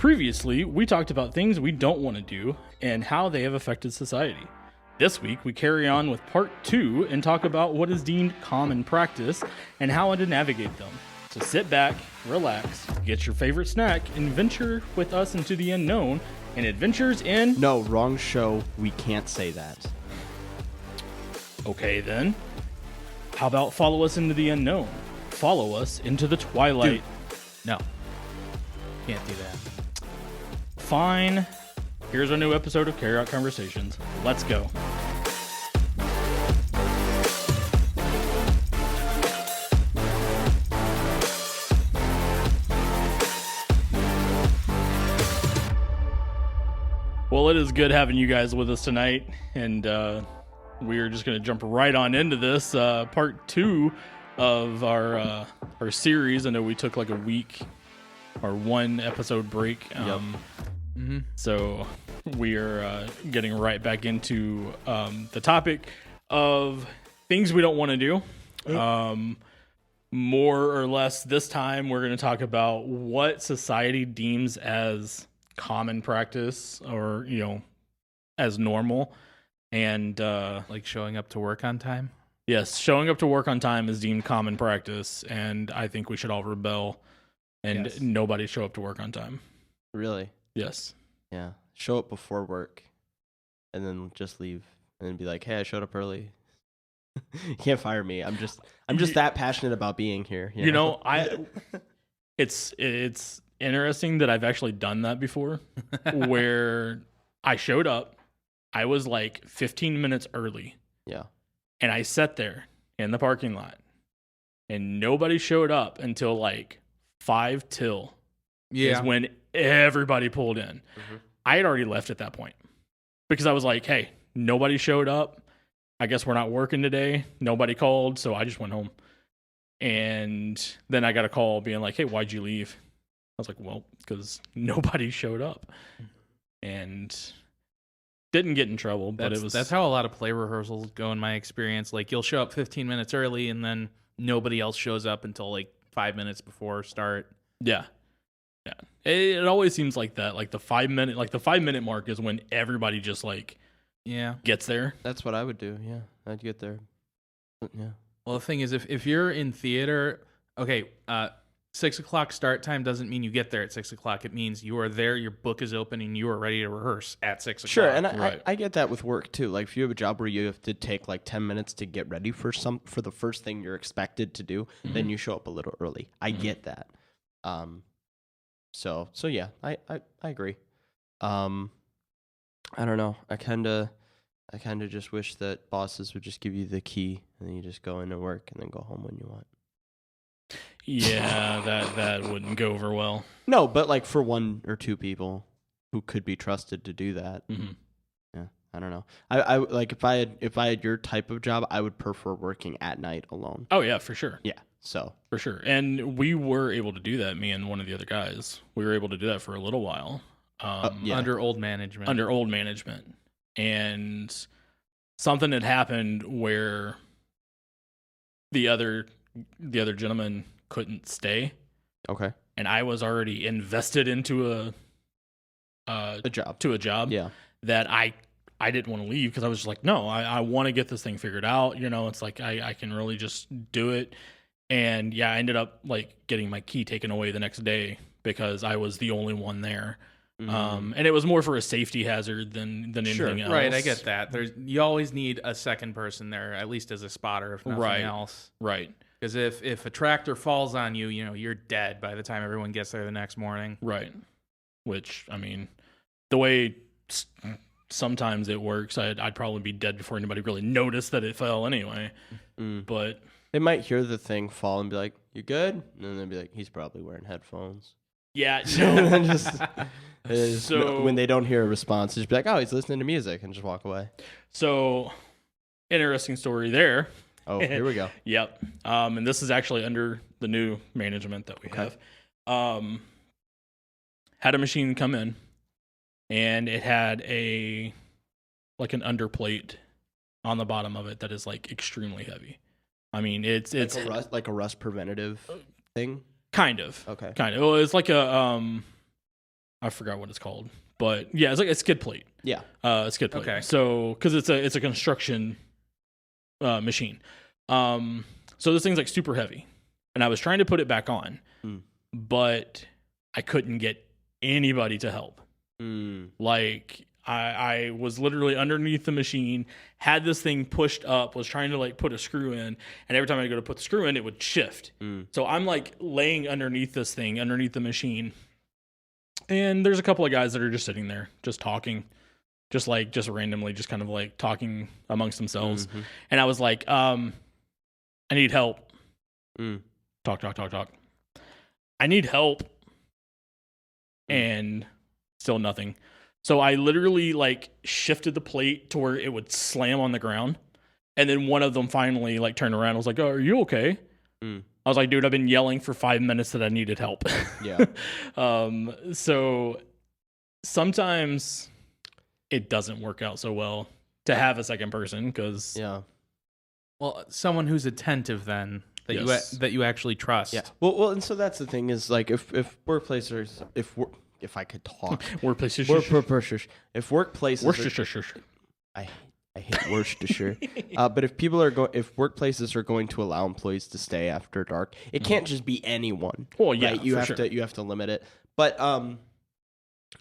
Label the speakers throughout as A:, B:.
A: Previously, we talked about things we don't want to do and how they have affected society. This week, we carry on with part 2 and talk about what is deemed common practice and how to navigate them. So sit back, relax, get your favorite snack, and venture with us into the unknown and adventures in...
B: No, wrong show. We can't say that.
A: Okay, then. How about follow us into the unknown? Follow us into the twilight.
C: No. Can't do that.
A: Fine. Here's our new episode of Carry Out Conversations. Let's go. Well, it is good having you guys with us tonight, and we are just going to jump right on into this part 2 of our series. I know we took like a week or 1 episode break. So we are getting right back into the topic of things we don't want to do. More or less this time, we're going to talk about what society deems as common practice or, as normal. And
C: Like showing up to work on time?
A: yes, showing up to work on time is deemed common practice. And I think we should all rebel and
B: Yes.
A: nobody show up to work on time.
B: Really?
A: Yes.
B: Yeah. Show up before work and then just leave and then be like, hey, I showed up early. You can't fire me. I'm just that passionate about being here.
A: It's interesting that I've actually done that before where I showed up, I was like 15 minutes early
B: Yeah.
A: and I sat there in the parking lot and nobody showed up until like 5 till is when everybody pulled in.
B: Mhm.
A: I had already left at that point because I was like, hey, nobody showed up. I guess we're not working today. Nobody called, so I just went home. And then I got a call being like, hey, why'd you leave? I was like, well, because nobody showed up. And didn't get in trouble, but
C: That's how a lot of play rehearsals go in my experience. Like you'll show up 15 minutes early and then nobody else shows up until like 5 minutes before start.
A: Yeah. Yeah. It always seems like that. Like the 5 minute mark is when everybody just like gets there.
B: That's what I would do. Yeah. I'd get there. Yeah.
C: Well, the thing is, if you're in theater, okay, 6 o'clock start time doesn't mean you get there at 6 o'clock. It means you are there, your book is open, and you are ready to rehearse at 6 o'clock.
B: Sure, and
A: Right.
B: I get that with work too. Like if you have a job where you have to take like 10 minutes to get ready for the first thing you're expected to do, then you show up a little early. I get that. So yeah, I agree. I don't know. I kind of just wish that bosses would just give you the key and then you just go into work and then go home when you want.
A: Yeah, that wouldn't go over well.
B: No, but like for 1 or 2 people who could be trusted to do that.
A: Mm-hmm.
B: Yeah, I don't know. I like if I had your type of job, I would prefer working at night alone.
A: Oh, yeah, for sure.
B: Yeah, so
A: For sure. And we were able to do that, me and one of the other guys. We were able to do that for a little while.
B: yeah.
C: Under old management.
A: Under old management. And something had happened where the other gentleman couldn't stay.
B: okay,
A: And I was already invested into
B: a job.
A: a job
B: Yeah,
A: that I didn't want to leave because I was just like, no, I want to get this thing figured out. It's like I can really just do it. And yeah, I ended up like getting my key taken away the next day because I was the only one there. And it was more for a safety hazard than anything else.
C: Right, I get that. You always need a second person there, at least as a spotter, if nothing else.
A: Right.
C: Because if a tractor falls on you, you're dead by the time everyone gets there the next morning.
A: Right. Which, I mean, the way sometimes it works, I'd probably be dead before anybody really noticed that it fell anyway. But
B: they might hear the thing fall and be like, "You good?" And then they'll be like, "He's probably wearing headphones."
A: yeah,
B: And then
A: no.
B: just when they don't hear a response, just be like, "Oh, he's listening to music," and just walk away.
A: So interesting story there.
B: Oh, here we go.
A: Yep. And this is actually under the new management that we have. Had a machine come in and it had an underplate on the bottom of it that is like extremely heavy. I mean, it's
B: like a rust preventative thing.
A: kind of.
B: Okay.
A: Kind of. Well, it's like a I forgot what it's called, but yeah, it's like a skid plate.
B: Yeah.
A: Skid plate.
C: Okay.
A: So because it's a construction machine. So this thing's like super heavy, and I was trying to put it back on, but I couldn't get anybody to help. Like I was literally underneath the machine, had this thing pushed up, was trying to like put a screw in, and every time I go to put the screw in, it would shift. So I'm like laying underneath this thing, underneath the machine, and there's a couple of guys that are just sitting there, just talking, just randomly, just kind of like talking amongst themselves. And I was like, I need help. Talk. I need help. And still nothing. So I literally like shifted the plate to where it would slam on the ground. And then one of them finally like turned around and was like, "Oh, are you okay?" I was like, "Dude, I've been yelling for 5 minutes that I needed help."
B: Yeah.
A: So sometimes it doesn't work out so well to have a second person because
C: Well, someone who's attentive then
A: Yes.
C: that you actually trust.
B: Yeah. Well, and so that's the thing is like if workplaces, if I could talk, if workplaces, I hate Worcestershire. But if if workplaces are going to allow employees to stay after dark, it can't just be anyone.
A: Well, yeah,
B: right? You
A: for
B: have to limit it. But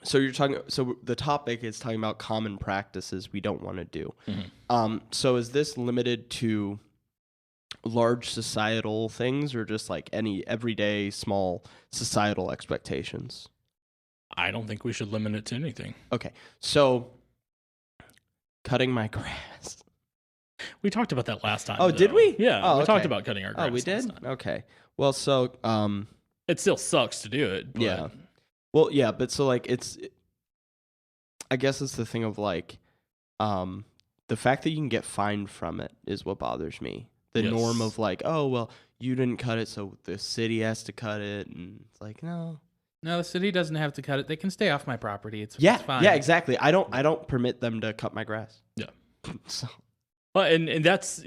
B: so the topic is talking about common practices we don't want to do. So is this limited to large societal things or just like any everyday small societal expectations?
A: I don't think we should limit it to anything.
B: Okay, so cutting my grass.
A: We talked about that last time.
B: Oh,
A: though.
B: did we?
A: Yeah,
B: Oh,
A: we talked
B: okay.
A: about cutting our grass.
B: Oh, we
A: last
B: did?
A: time.
B: Okay. Well, so
A: It still sucks to do it. But
B: yeah. Well, yeah, but so like I guess it's the thing of like the fact that you can get fined from it is what bothers me. The
A: Yes.
B: norm of like, oh, well, you didn't cut it, so the city has to cut it, and it's like, no.
C: No, the city doesn't have to cut it. They can stay off my property. It's fine.
B: Yeah, exactly. I don't permit them to cut my grass.
A: Yeah.
B: So
A: Well, and that's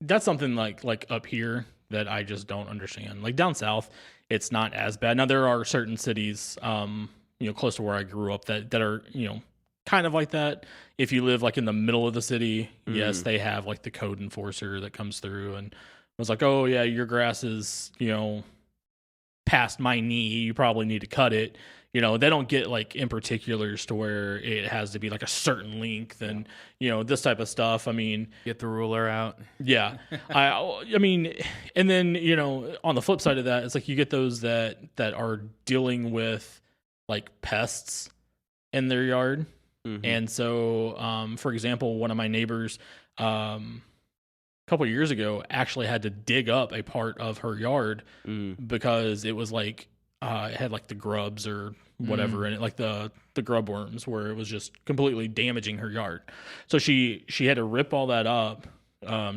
A: that's something like up here that I just don't understand. Like down south, it's not as bad. Now there are certain cities, close to where I grew up that are kind of like that. If you live like in the middle of the city, yes, they have like the code enforcer that comes through and was like, oh yeah, your grass is past my knee. You probably need to cut it. They don't get like in particulars to where it has to be like a certain length and this type of stuff. I mean,
C: Get the ruler out.
A: yeah. I mean, and then on the flip side of that, it's like you get those that are dealing with like pests in their yard. And so, for example, one of my neighbors, a couple of years ago, actually had to dig up a part of her yard because it was like it had like the grubs or whatever in it, like the grub worms, where it was just completely damaging her yard. So she had to rip all that up,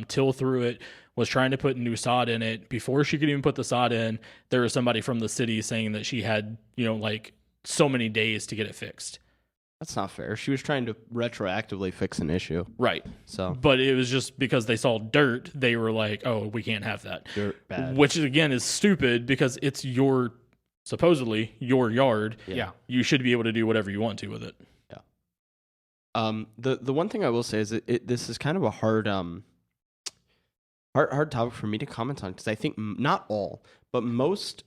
A: till through it, was trying to put new sod in it. Before she could even put the sod in, there was somebody from the city saying that she had like so many days to get it fixed.
B: that's not fair. She was trying to retroactively fix an issue.
A: Right.
B: So
A: But it was just because they saw dirt, they were like, oh, we can't have that.
B: dirt bad.
A: Which again is stupid because it's supposedly your yard.
C: Yeah.
A: You should be able to do whatever you want to with it.
B: The one thing I will say is this is kind of a hard topic for me to comment on because I think not all, but most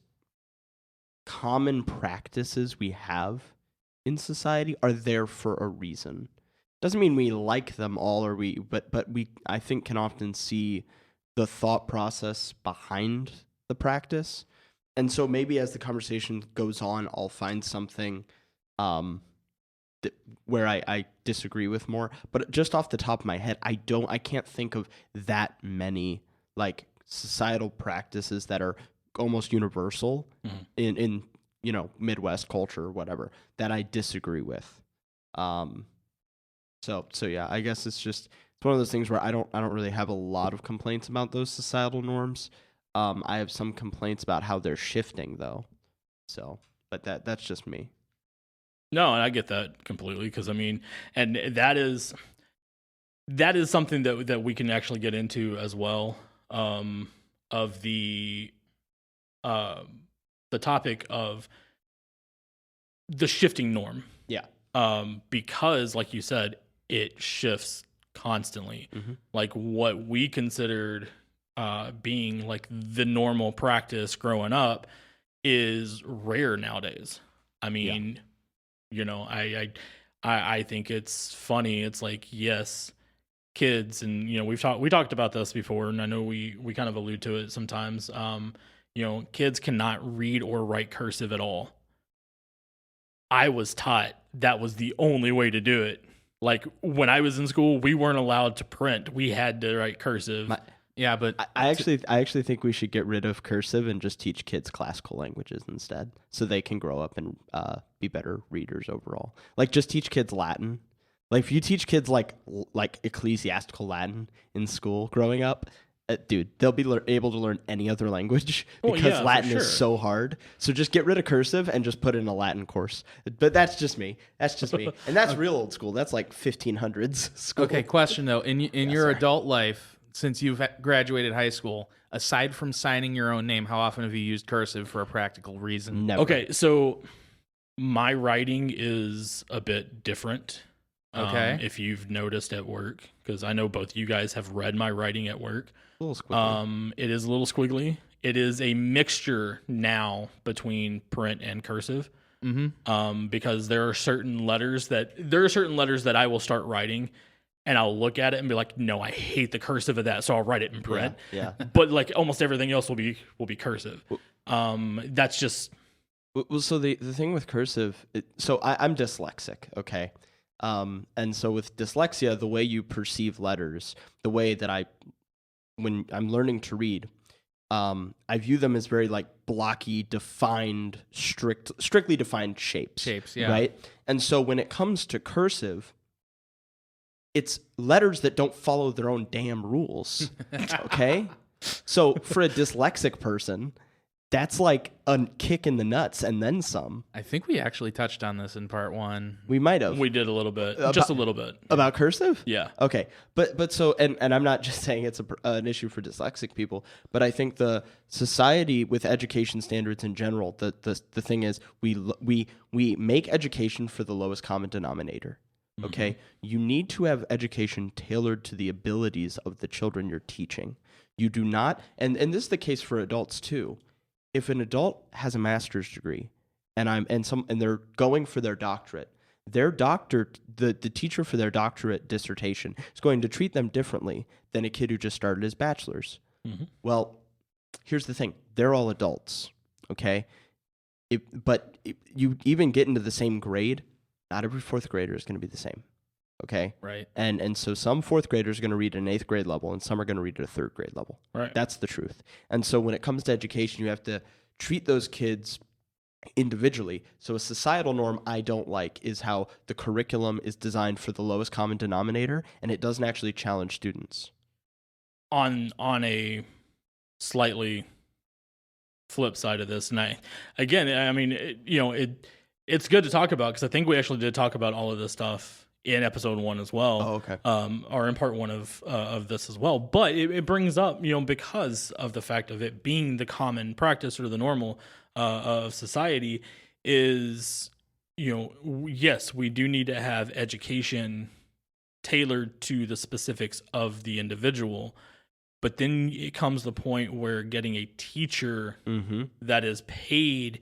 B: common practices we have in society are there for a reason. Doesn't mean we like them all, but we I think can often see the thought process behind the practice, and so maybe as the conversation goes on, I'll find something where I disagree with more. But just off the top of my head, I can't think of that many like societal practices that are almost universal in Midwest culture or whatever that I disagree with. So yeah, I guess it's one of those things where I don't really have a lot of complaints about those societal norms. I have some complaints about how they're shifting though. So, but that's just me.
A: No, and I get that completely because I mean, and that is something that we can actually get into as well. Of the topic of the shifting norm.
B: Yeah.
A: Because like you said, it shifts constantly.
B: Mhm.
A: Like what we considered being like the normal practice growing up is rare nowadays. I mean, you know, I think it's funny. It's like, yes, kids, and you know, we talked about this before, and I know we kind of allude to it sometimes. You know, kids cannot read or write cursive at all. I was taught that was the only way to do it. Like when I was in school, we weren't allowed to print. We had to write cursive.
C: Yeah, but
B: I actually think we should get rid of cursive and just teach kids classical languages instead, so they can grow up and be better readers overall. Like just teach kids Latin. Like if you teach kids like ecclesiastical Latin in school growing up, dude, they'll be able to learn any other language because
A: yeah, for
B: Latin
A: sure.
B: is so hard. So just get rid of cursive and just put in a Latin course. But that's just me. And that's real old school. That's like 1500s school.
C: okay, question though. In your adult life, since you've graduated high school, aside from signing your own name, how often have you used cursive for a practical reason?
B: Never.
A: Okay, so my writing is a bit different.
C: Okay.
A: If you've noticed at work, because I know both you guys have read my writing at work.
B: A little squiggly.
A: It is a little squiggly. It is a mixture now between print and cursive. Because there are certain letters that I will start writing, and I'll look at it and be like, no, I hate the cursive of that, so I'll write it in print.
B: Yeah.
A: But like almost everything else will be cursive. That's just
B: Well, so the thing with cursive, I'm dyslexic, okay? And so with dyslexia, the way you perceive letters, the way that when I'm learning to read, I view them as very like blocky, defined, strictly defined shapes.
C: Shapes, yeah.
B: Right? And so when it comes to cursive, it's letters that don't follow their own damn rules. Okay? So for a dyslexic person, that's like a kick in the nuts and then some.
C: I think we actually touched on this in part 1.
B: We might have.
A: we did a little bit, just a little bit.
B: About cursive?
A: Yeah.
B: Okay. But so, and I'm not just saying it's an issue for dyslexic people, but I think the society with education standards in general, the thing is we make education for the lowest common denominator. Okay? You need to have education tailored to the abilities of the children you're teaching. You do not, and this is the case for adults too. If an adult has a master's degree and they're going for their doctorate, the teacher for their doctorate dissertation is going to treat them differently than a kid who just started his bachelor's. Well, here's the thing. They're all adults, okay? But you even get into the same grade, not every fourth grader is going to be the same, okay?
A: Right.
B: And so some fourth graders are going to read at an 8th grade level and some are going to read at a 3rd grade level.
A: Right.
B: That's the truth. And so when it comes to education, you have to treat those kids individually. So a societal norm I don't like is how the curriculum is designed for the lowest common denominator and it doesn't actually challenge students.
A: On a slightly flip side of this, and I mean, it's good to talk about because I think we actually did talk about all of this stuff in episode 1 as well.
B: Oh, okay.
A: Or in part 1 of this as well. But it brings up, because of the fact of it being the common practice or the normal of society is, yes, we do need to have education tailored to the specifics of the individual. But then it comes the point where getting a teacher that is paid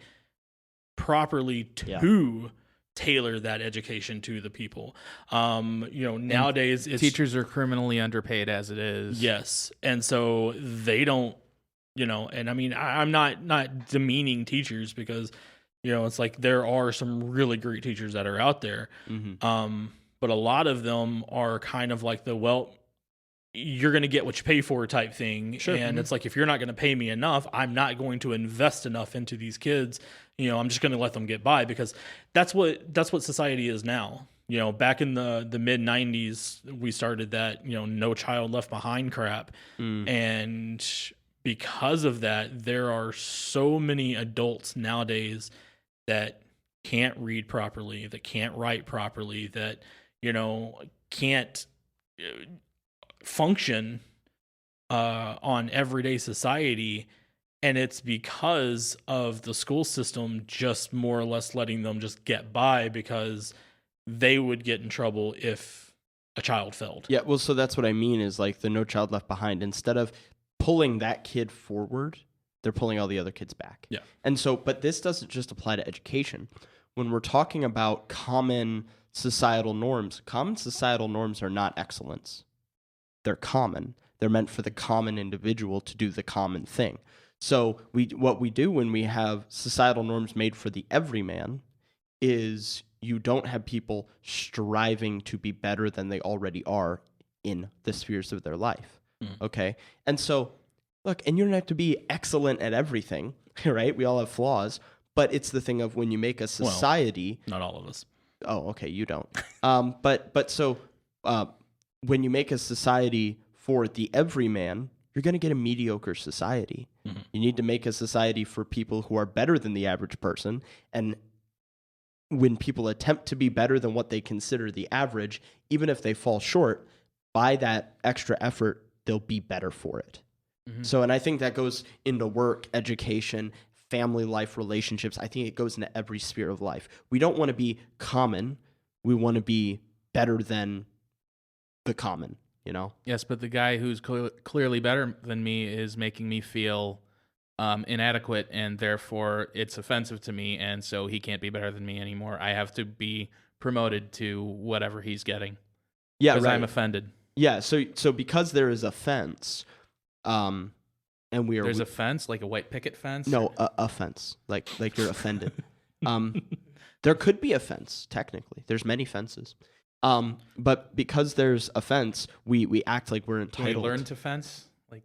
A: properly to tailor that education to the people. Nowadays
C: Teachers are criminally underpaid as it is.
A: Yes. And so they don't, and I mean, I'm not demeaning teachers because, it's like there are some really great teachers that are out there. But a lot of them are kind of like you're going to get what you pay for type thing. Sure. And it's like, if you're not going to pay me enough, I'm not going to invest enough into these kids. I'm just going to let them get by because that's what society is now. Back in the mid 90s, we started that, No Child Left Behind crap. And because of that, there are so many adults nowadays that can't read properly, that can't write properly, that, can't function on everyday society. And it's because of the school system just more or less letting them just get by, because they would get in trouble if a child failed.
B: Yeah, well, so that's what I mean is like the No Child Left Behind. Instead of pulling that kid forward, they're pulling all the other kids back.
A: Yeah.
B: And so, but this doesn't just apply to education. When we're talking about common societal norms are not excellence. They're common. They're meant for the common individual to do the common thing. So what we do when we have societal norms made for the everyman is you don't have people striving to be better than they already are in the spheres of their life. Okay? And so, look, and you don't have to be excellent at everything, right? We all have flaws, but it's the thing of when you make a society...
A: Well, not all of us.
B: Oh, okay, you don't. But when you make a society for the everyman, you're going to get a mediocre society.
A: Mm-hmm.
B: You need to make a society for people who are better than the average person. And when people attempt to be better than what they consider the average, even if they fall short, by that extra effort, they'll be better for it.
C: Mm-hmm.
B: So, and I think that goes into work, education, family life, relationships. I think it goes into every sphere of life. We don't want to be common. We want to be better than the common, you know?
C: Yes, but the guy who's clearly better than me is making me feel inadequate, and therefore it's offensive to me, and so he can't be better than me anymore. I have to be promoted to whatever he's getting.
B: Yeah,
C: because
B: right.
C: I'm offended.
B: Yeah, so because there is offense, and
C: there's a fence, like a white picket fence.
B: No, a fence, like you're offended. There could be a fence technically. There's many fences, but because there's a fence, we act like we're
C: Can we
B: entitled.
C: learn to fence? Like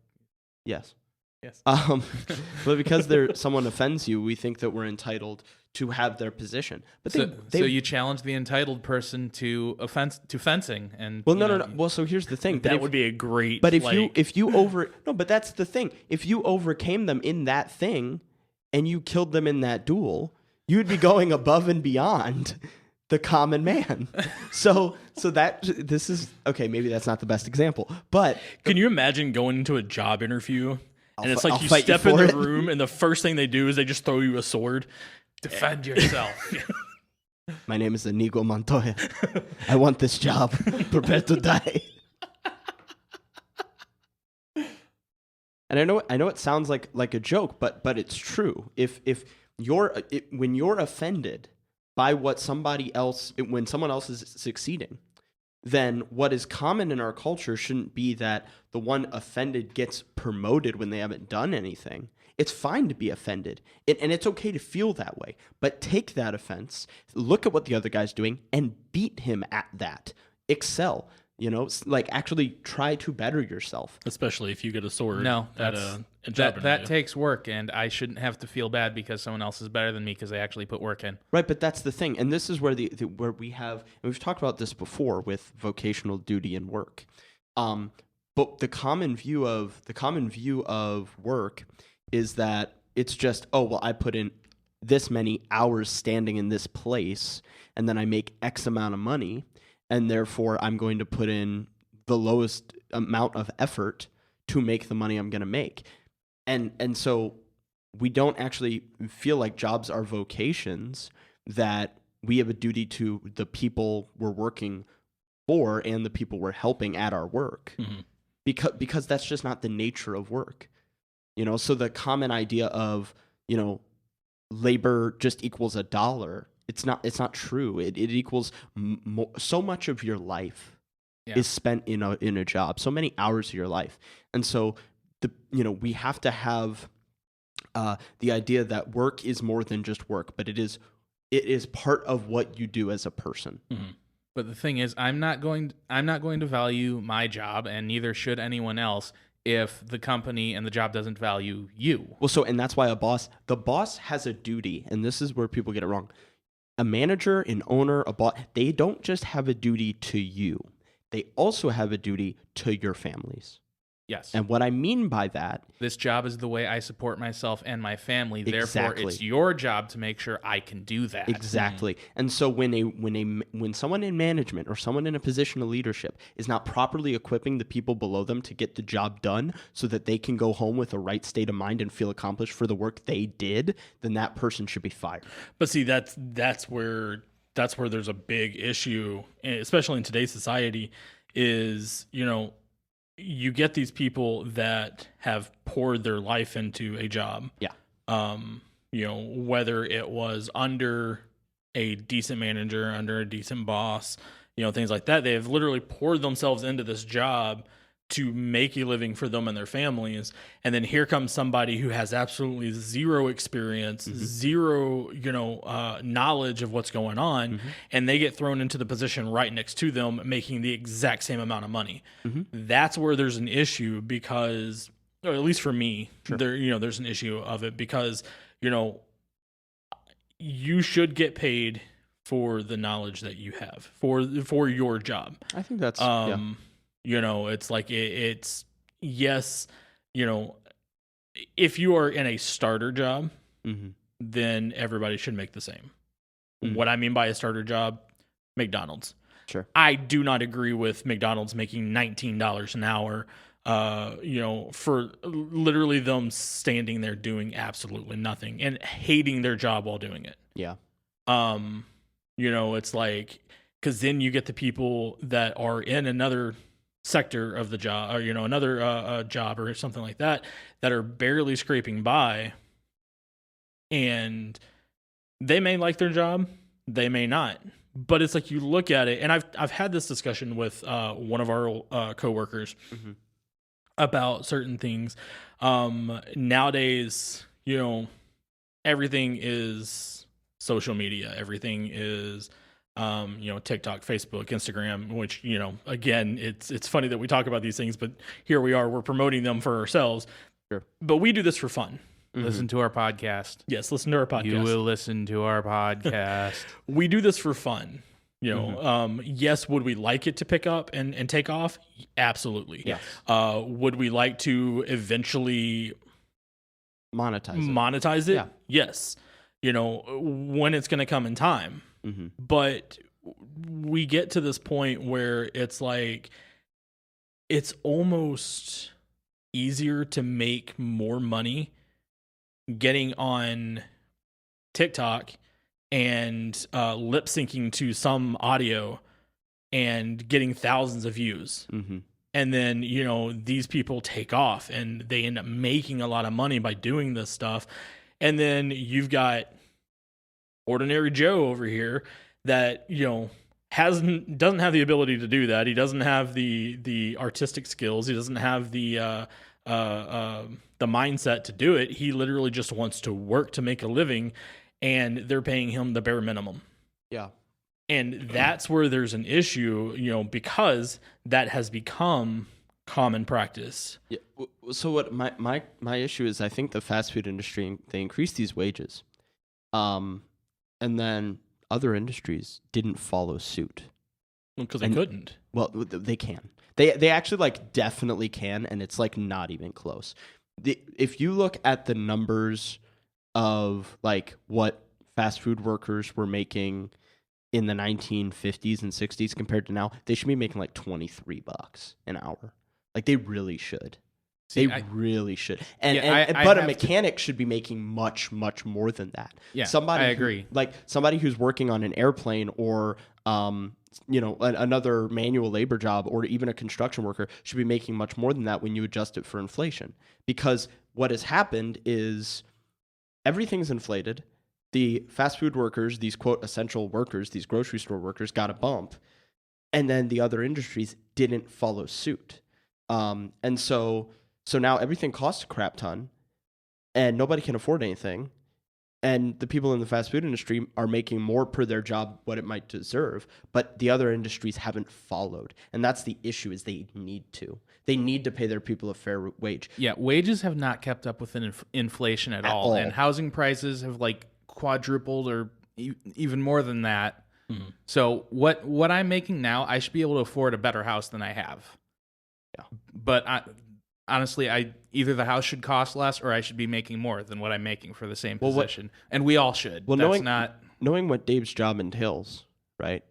B: Yes.
C: yes.
B: But because someone offends you, we think that we're entitled to have their position. But
C: So you challenge the entitled person to fencing, and
B: well, no. Well, so here's the thing.
A: That would be a great.
B: But if you but that's the thing. If you overcame them in that thing, and you killed them in that duel, you would be going above and beyond the common man. So this is okay. Maybe that's not the best example, but
A: can you imagine going into a job interview and it's like
B: I'll
A: you
B: fight you
A: step in
B: for
A: the
B: it.
A: room and the first thing they do is they just throw you a sword?
C: defend yourself.
B: My name is Inigo Montoya. I want this job. Prepare to die. And I know it sounds like a joke, but it's true. When you're offended by what when someone else is succeeding, then what is common in our culture shouldn't be that the one offended gets promoted when they haven't done anything. It's fine to be offended, and it's okay to feel that way. But take that offense, look at what the other guy's doing, and beat him at that. Excel, like actually try to better yourself.
A: Especially if you get a sword.
C: No,
A: at a job
C: that
A: interview.
C: takes work, and I shouldn't have to feel bad because someone else is better than me because they actually put work in.
B: Right, but that's the thing, and this is where where we have, and we've talked about this before with vocational duty and work. But the common view of work is that it's just, oh well, I put in this many hours standing in this place, and then I make X amount of money, and therefore I'm going to put in the lowest amount of effort to make the money I'm going to make. And so we don't actually feel like jobs are vocations, that we have a duty to the people we're working for and the people we're helping at our work.
A: Mm-hmm.
B: Because that's just not the nature of work. So the common idea of, labor just equals $1, it's not true. It equals so much of your life is spent in a job, so many hours of your life. And so we have to have the idea that work is more than just work, but it is part of what you do as a person.
A: Mm-hmm.
C: But the thing is, I'm not going to value my job, and neither should anyone else, if the company and the job doesn't value you.
B: Well, and that's why the boss has a duty, and this is where people get it wrong. A manager, an owner, a boss, they don't just have a duty to you. They also have a duty to your families.
C: Yes.
B: And what I mean by that,
C: This job is the way I support myself and my family. Therefore,
B: Exactly.
C: it's your job to make sure I can do that.
B: exactly. And so when someone in management or someone in a position of leadership is not properly equipping the people below them to get the job done so that they can go home with a right state of mind and feel accomplished for the work they did, then that person should be fired.
A: But see, that's where there's a big issue, especially in today's society, is, you get these people that have poured their life into a job.
B: Yeah.
A: Whether it was under a decent manager, under a decent boss, things like that. They have literally poured themselves into this job to make a living for them and their families. And then here comes somebody who has absolutely zero experience, zero, knowledge of what's going on. And they get thrown into the position right next to them, making the exact same amount of money. That's where there's an issue because, or at least for me, there's an issue of it because, you should get paid for the knowledge that you have for your job.
B: I think that's
A: It's like it's yes, if you are in a starter job, then everybody should make the same. What I mean by a starter job, McDonald's.
B: Sure.
A: I do not agree with McDonald's making $19 an hour, for literally them standing there doing absolutely nothing and hating their job while doing it.
B: Yeah.
A: It's like, because then you get the people that are in another sector of the job, or another job or something like that are barely scraping by, and they may like their job, they may not, but it's like you look at it, and I've had this discussion with one of our coworkers about certain things. Nowadays, everything is social media, everything is TikTok, Facebook, Instagram, which, again, it's funny that we talk about these things, but here we are, we're promoting them for ourselves.
B: Sure.
A: But we do this for fun.
C: Listen to our podcast.
A: Yes, listen to our podcast.
C: You will listen to our podcast.
A: We do this for fun. Yes, would we like it to pick up and take off? Absolutely.
B: Yes.
A: Would we like to eventually
B: monetize
A: it?
B: Yeah.
A: Yes. When it's going to come in time. But we get to this point where it's like, it's almost easier to make more money getting on TikTok and lip syncing to some audio and getting thousands of views. And then, these people take off and they end up making a lot of money by doing this stuff. And then you've got ordinary Joe over here that, doesn't have the ability to do that. He doesn't have the artistic skills. He doesn't have the mindset to do it. He literally just wants to work to make a living, and they're paying him the bare minimum.
B: Yeah.
A: And that's where there's an issue, because that has become common practice.
B: Yeah. So what my issue is, I think the fast food industry, they increased these wages. And then other industries didn't follow suit.
A: Because they couldn't.
B: Well, they can. They actually definitely can, and it's not even close. If you look at the numbers of what fast food workers were making in the 1950s and 60s compared to now, they should be making $23 an hour. They really should. Really should. But a mechanic should be making much, much more than that.
C: Yeah, I agree.
B: Somebody who's working on an airplane or another manual labor job or even a construction worker should be making much more than that when you adjust it for inflation. Because what has happened is everything's inflated. The fast food workers, these quote essential workers, these grocery store workers got a bump, and then the other industries didn't follow suit. And so now everything costs a crap ton, and nobody can afford anything. And the people in the fast food industry are making more per their job what it might deserve, but the other industries haven't followed. And that's the issue, is they need to. They need to pay their people a fair wage.
C: Yeah, wages have not kept up with inflation at all. And housing prices have quadrupled or even more than that. So what I'm making now, I should be able to afford a better house than I have.
B: Yeah.
C: But honestly, either the house should cost less or I should be making more than what I'm making for the same
B: Well,
C: position. And we all should.
B: Well,
C: That's
B: knowing what Dave's job entails, right?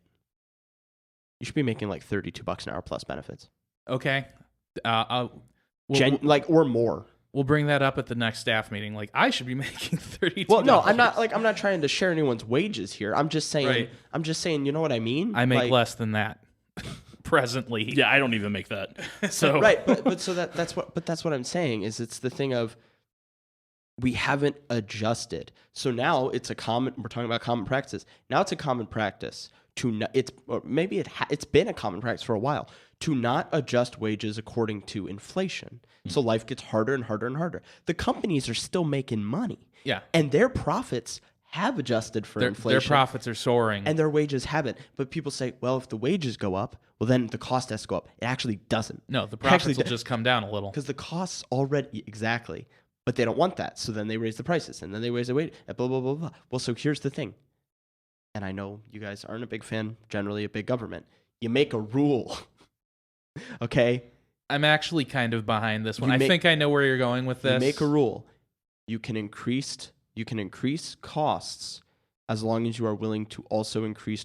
B: You should be making like $32 an hour plus benefits.
C: okay. We'll,
B: Or more.
C: we'll bring that up at the next staff meeting. Like, I should be making $32.
B: Well, no, I'm not trying to share anyone's wages here. I'm just saying.
C: Right.
B: I'm just saying. You know what I mean?
C: I make
B: Like,
C: less than that presently.
A: Yeah, I don't even make that. So
B: Right, but so that's what I'm saying is it's the thing of we haven't adjusted. So now we're talking about common practice. Now it's a common practice it's been a common practice for a while to not adjust wages according to inflation. So life gets harder and harder and harder. The companies are still making money.
C: Yeah.
B: And their profits have adjusted for inflation.
C: Their profits are soaring.
B: And their wages haven't. But people say, well, if the wages go up, well, then the cost has to go up. It actually doesn't.
C: No, the profits will just come down a little.
B: Because the costs already, exactly. But they don't want that. So then they raise the prices and then they raise the wage, blah, blah, blah, blah. Well, so here's the thing. And I know you guys aren't a big fan, generally, of big government. You make a rule. Okay?
C: I'm actually kind of behind this one.
B: You
C: I
B: make-
C: think I know where you're going with this.
B: You make a rule. You can increase costs as long as you are willing to also increase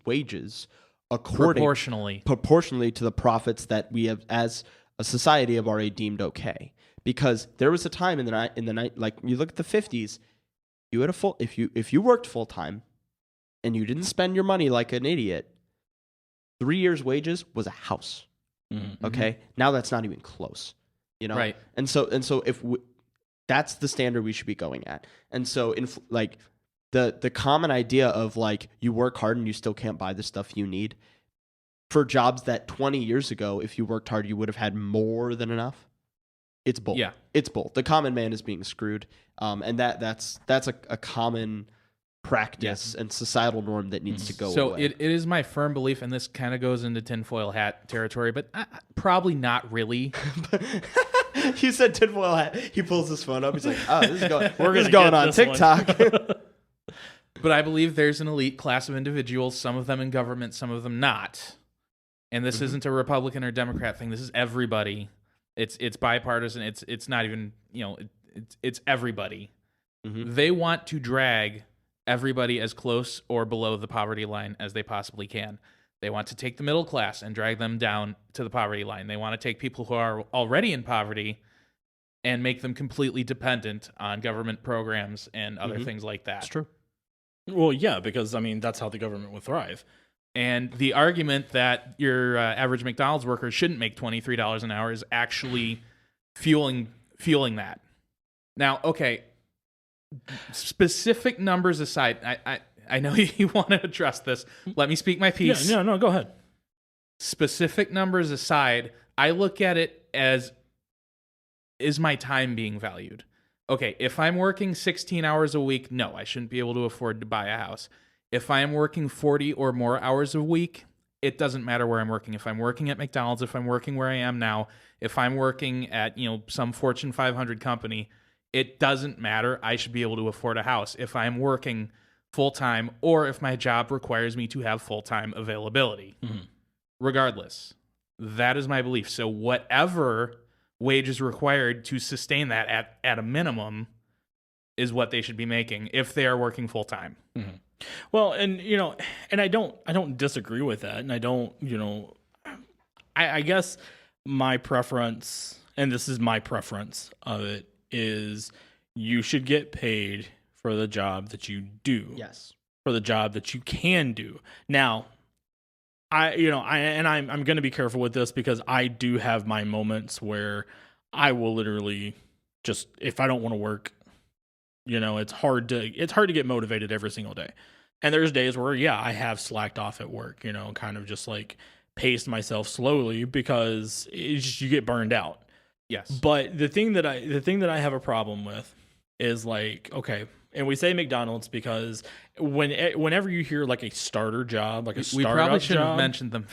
B: wages proportionally to the profits that we have as a society have already deemed okay. Because there was a time in the night, like you look at the 50s, you had if you worked full time and you didn't spend your money like an idiot, 3 years' wages was a house.
A: Mhm.
B: Okay, now that's not even close. You know,
C: Right.
B: And so that's the standard we should be going at. And so like the common idea of like you work hard and you still can't buy the stuff you need for jobs that 20 years ago, if you worked hard, you would have had more than enough. It's bull.
C: Yeah.
B: It's bull. The common man is being screwed. And that's a common practice and societal norm that needs to go
C: So
B: away.
C: it is my firm belief, and this kind of goes into tinfoil hat territory, but probably not really.
B: He said tinfoil hat. He pulls his phone up. He's like, "Oh, this is going.
A: We're
B: this is
A: gonna
B: going
A: get
B: on
A: this one."
B: TikTok."
C: But I believe there's an elite class of individuals, some of them in government, some of them not. And this isn't a Republican or Democrat thing. This is everybody. It's bipartisan. It's not even, it's everybody.
B: Mhm.
C: They want to drag everybody as close or below the poverty line as they possibly can. They want to take the middle class and drag them down to the poverty line. They want to take people who are already in poverty and make them completely dependent on government programs and other things like that.
B: That's true.
A: Well, yeah, because I mean that's how the government would thrive.
C: And the argument that your average McDonald's worker shouldn't make $23 an hour is actually fueling that. Now, okay, specific numbers aside, I know you want to address this. Let me speak my piece.
A: Yeah, no, go ahead.
C: Specific numbers aside, I look at it as, is my time being valued? Okay, if I'm working 16 hours a week, no, I shouldn't be able to afford to buy a house. If I am working 40 or more hours a week, it doesn't matter where I'm working. If I'm working at McDonald's, if I'm working where I am now, if I'm working at, some Fortune 500 company, it doesn't matter. I should be able to afford a house if I'm working full-time or if my job requires me to have full-time availability.
A: Mhm.
C: Regardless, that is my belief. So whatever wage is required to sustain that at a minimum is what they should be making if they are working full-time.
A: Well, and and I don't disagree with that, and I don't, I guess my preference, and this is my preference of it, is you should get paid for the job that you do.
B: Yes.
A: For the job that you can do. Now, I'm going to be careful with this because I do have my moments where I will literally just, if I don't want to work, it's hard to get motivated every single day. And there's days where, I have slacked off at work, kind of just like paced myself slowly because you get burned out.
C: Yes.
A: But the thing that I have a problem with is like, okay, and we say McDonald's because whenever you hear like a starter job, like a
C: We
A: startup
C: probably shouldn't
A: job,
C: have mentioned them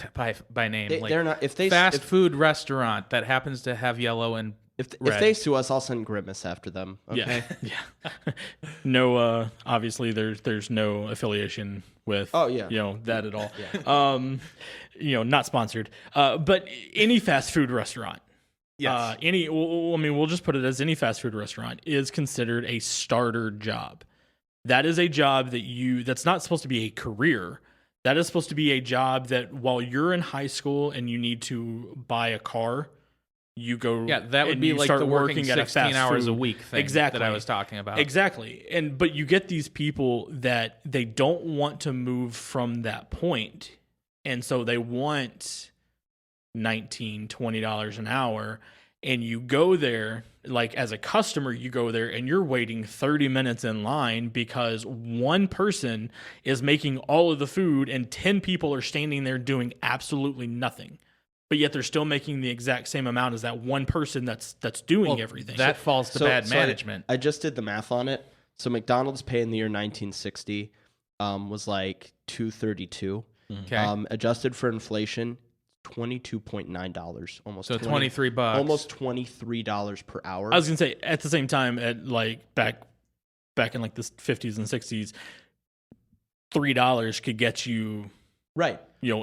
C: by name.
B: They're not. If they
C: fast food restaurant that happens to have yellow and
B: if
C: red.
B: they sue us, I'll send Grimace after them. Okay.
A: yeah. No, obviously there's no affiliation with that at all. Not sponsored. But any fast food restaurant,
C: Yes.
A: We'll just put it as any fast food restaurant is considered a starter job. That is a job that's not supposed to be a career. That is supposed to be a job that while you're in high school and you need to buy a car, you go.
C: Yeah, that would
A: and
C: be
A: you
C: like
A: start
C: the working
A: working at a
C: 16
A: fast
C: hours a
A: food.
C: week thing
A: Exactly.
C: that I was talking about.
A: Exactly. But you get these people that they don't want to move from that point. And so they want $19, $20 an hour. And you go there, like as a customer, you go there and you're waiting 30 minutes in line because one person is making all of the food and 10 people are standing there doing absolutely nothing. But yet they're still making the exact same amount as that one person that's doing everything.
C: That falls to bad management.
B: I just did the math on it. So McDonald's pay in the year 1960 was like $2.32.
C: Okay.
B: Adjusted for inflation, $22.9, almost
C: So $23,
B: almost $23 per hour.
A: I was gonna say at the same time at like back in like the 50s and 60s, $3 could get you
B: right.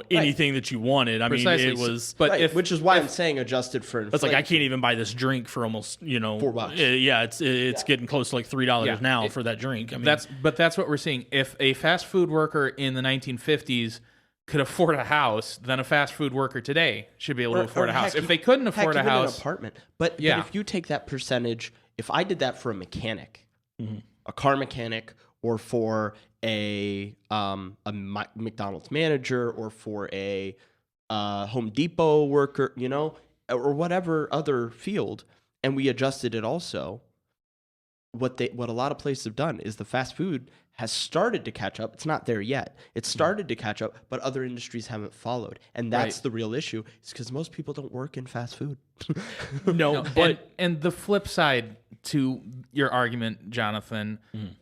A: Anything that you wanted. I
C: Precisely.
A: mean, it was.
C: But
B: Right, which is why I'm saying adjusted for inflation.
A: It's like I can't even buy this drink for almost
B: $4.
A: Yeah, it's getting close to like $3 now for that drink. I mean,
C: that's what we're seeing. If a fast food worker in the 1950s could afford a house, then a fast food worker today should be able to afford a house. If they couldn't afford a
B: even
C: house,
B: an apartment. But if you take that percentage, if I did that for a mechanic, a car mechanic, or for a McDonald's manager, or for a Home Depot worker, or whatever other field, and we adjusted it also, what a lot of places have done is the fast food has started to catch up. It's not there yet. It's started to catch up, but other industries haven't followed. And that's the real issue, is because most people don't work in fast food.
A: no, but
C: and the flip side to your argument, Jonathan,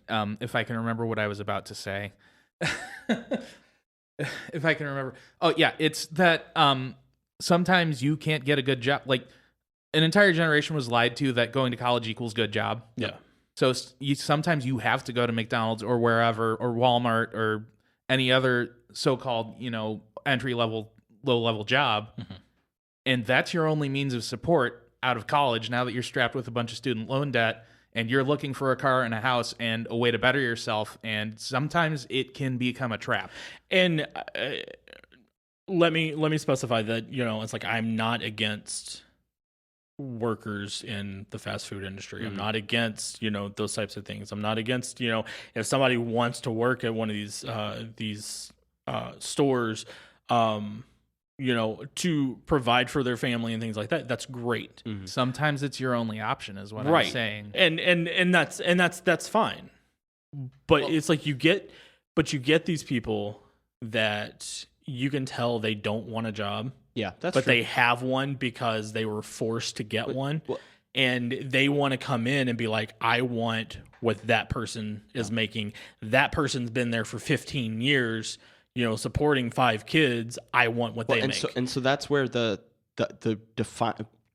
C: if I can remember what I was about to say, if I can remember, it's that sometimes you can't get a good job. Like an entire generation was lied to that going to college equals good job.
A: Yeah.
C: So sometimes you have to go to McDonald's or wherever, or Walmart or any other so-called, entry level, low level job. And that's your only means of support out of college now that you're strapped with a bunch of student loan debt and you're looking for a car and a house and a way to better yourself. And sometimes it can become a trap.
A: And let me specify that, it's like I'm not against workers in the fast food industry. I'm not against, those types of things. I'm not against, if somebody wants to work at one of these stores, to provide for their family and things like that, that's great.
C: Sometimes it's your only option is what I'm saying.
A: And that's fine. But it's like you get these people that you can tell they don't want a job.
B: Yeah, that's
A: but
B: true.
A: they have one because they were forced to get one. And they want to come in and be like, I want what that person is making. That person's been there for 15 years, supporting 5 kids. I want what they make.
B: So that's where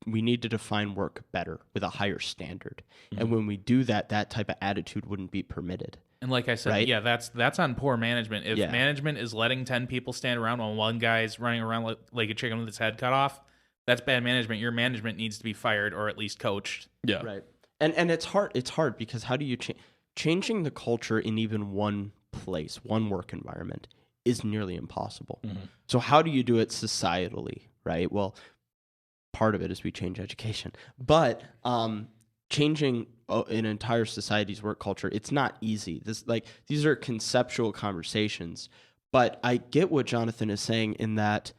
B: we need to define work better with a higher standard. And when we do that, that type of attitude wouldn't be permitted.
C: And like I said,
B: right?
C: that's on poor management. If management is letting 10 people stand around while one guy's running around like a chicken with his head cut off, that's bad management. Your management needs to be fired or at least coached.
A: Yeah.
B: Right. And it's hard because how do you changing the culture in even one place, one work environment is nearly impossible. So how do you do it societally, right? Well, part of it is we change education. But changing an entire society's work culture, it's not easy. These are conceptual conversations, but I get what Jonathan is saying in that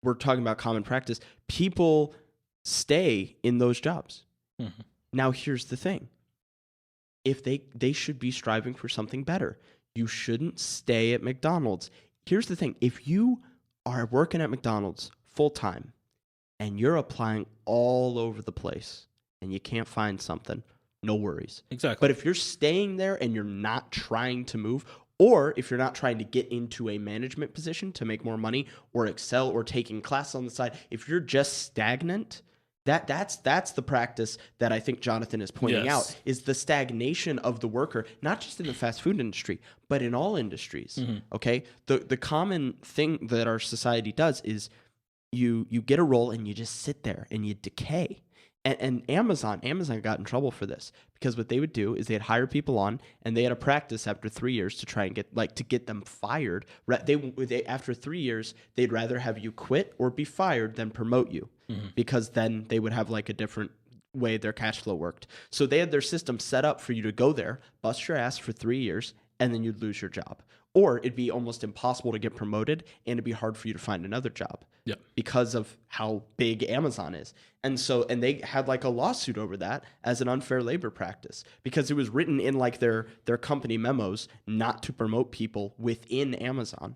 B: we're talking about common practice. People stay in those jobs. Now, here's the thing. If they should be striving for something better. You shouldn't stay at McDonald's. Here's the thing. If you are working at McDonald's full time and you're applying all over the place, and you can't find something, no worries.
A: Exactly.
B: But if you're staying there and you're not trying to move, or if you're not trying to get into a management position to make more money or excel or taking classes on the side, if you're just stagnant, that's the practice that I think Jonathan is pointing out, is the stagnation of the worker, not just in the fast food industry, but in all industries. Okay? The common thing that our society does is you get a role and you just sit there and you decay. And Amazon got in trouble for this because what they would do is they'd hire people on and they had a practice after 3 years to try and get them fired. They after 3 years they'd rather have you quit or be fired than promote you, because then they would have like a different way their cash flow worked. So they had their system set up for you to go there, bust your ass for 3 years, and then you'd lose your job. Or it'd be almost impossible to get promoted and it'd be hard for you to find another job because of how big Amazon is. And they had like a lawsuit over that as an unfair labor practice because it was written in like their company memos not to promote people within Amazon.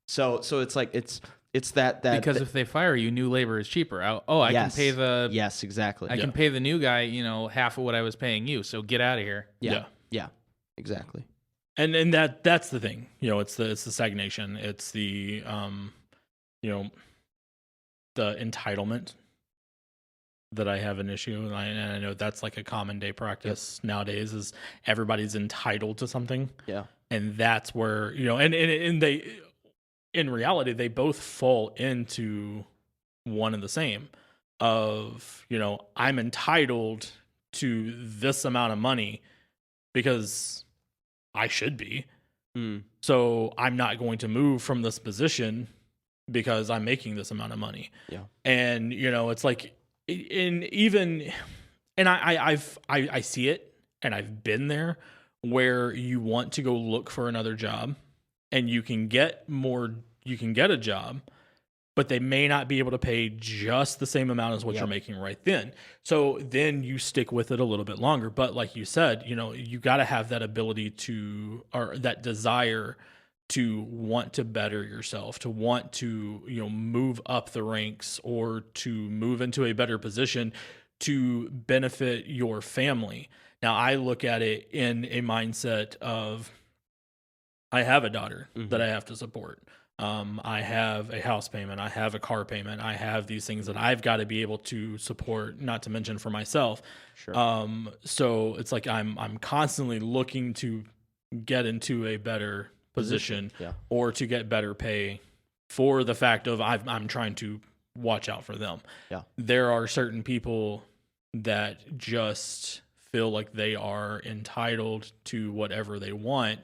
B: So it's like it's that
C: because if they fire you, new labor is cheaper. I can pay the
B: yes, exactly.
C: I can pay the new guy, half of what I was paying you. So get out of here.
B: Yeah, exactly.
A: And that's the thing, it's the stagnation, it's the the entitlement that I have an issue, and I know that's like a common day practice nowadays is everybody's entitled to something.
B: Yeah,
A: and that's where and they in reality they both fall into one and the same of I'm entitled to this amount of money because I should be. So I'm not going to move from this position because I'm making this amount of money.
B: Yeah.
A: And it's like I see it and I've been there where you want to go look for another job and you can get a job, but they may not be able to pay just the same amount as what you're making right then. So then you stick with it a little bit longer. But like you said, you got to have that ability or that desire to want to better yourself, to want to, move up the ranks or to move into a better position to benefit your family. Now, I look at it in a mindset of I have a daughter that I have to support. I have a house payment. I have a car payment. I have these things that I've got to be able to support, not to mention for myself.
B: Sure.
A: So it's like I'm constantly looking to get into a better position or to get better pay for the fact of I'm trying to watch out for them.
B: Yeah.
A: There are certain people that just feel like they are entitled to whatever they want.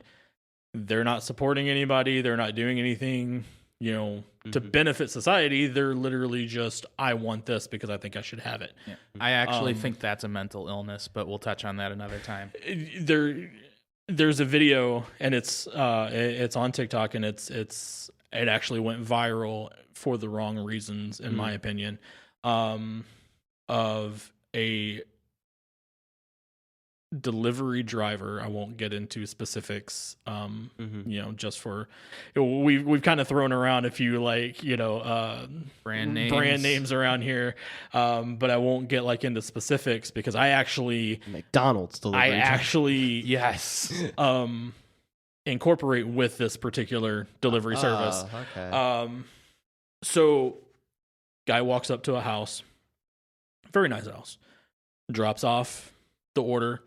A: They're not supporting anybody. They're not doing anything, to benefit society. They're literally just, I want this because I think I should have it.
C: Yeah. I actually think that's a mental illness, but we'll touch on that another time.
A: There's a video and it's on TikTok and it actually went viral for the wrong reasons, in my opinion, of a delivery driver. I won't get into specifics, just for we've kind of thrown around a few brand names around here, but I won't get into specifics because I actually
B: McDonald's delivery.
A: Yes, incorporate with this particular delivery service.
B: Okay.
A: So guy walks up to a house, very nice house, drops off the order.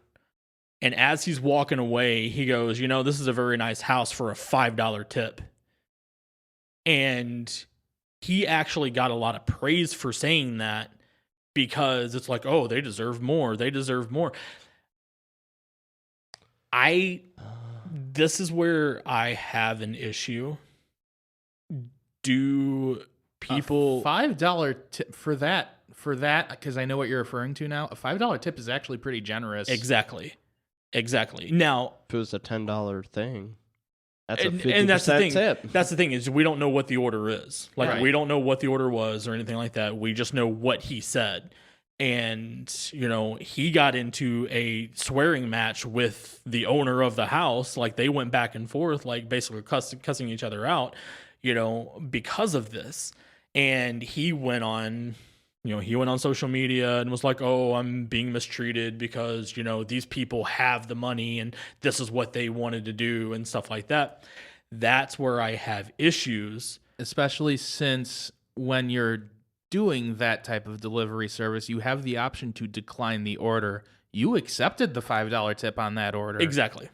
A: And as he's walking away, he goes, this is a very nice house for a $5 tip. And he actually got a lot of praise for saying that because it's like, oh, they deserve more. They deserve more. This is where I have an issue. Do people...
C: $5 tip for that, because I know what you're referring to now, a $5 tip is actually pretty generous.
A: Exactly. Now,
B: if it was a $10 thing, that's a 50%
A: and that's the thing.
B: tip.
A: That's the thing is we don't know what the order is. We don't know what the order was or anything like that. We just know what he said. And, he got into a swearing match with the owner of the house. Like they went back and forth, like basically cussing each other out, because of this. And he went on social media and was like, oh, I'm being mistreated because, these people have the money and this is what they wanted to do and stuff like that. That's where I have issues.
C: Especially since when you're doing that type of delivery service, you have the option to decline the order. You accepted the $5 tip on that order.
A: Exactly.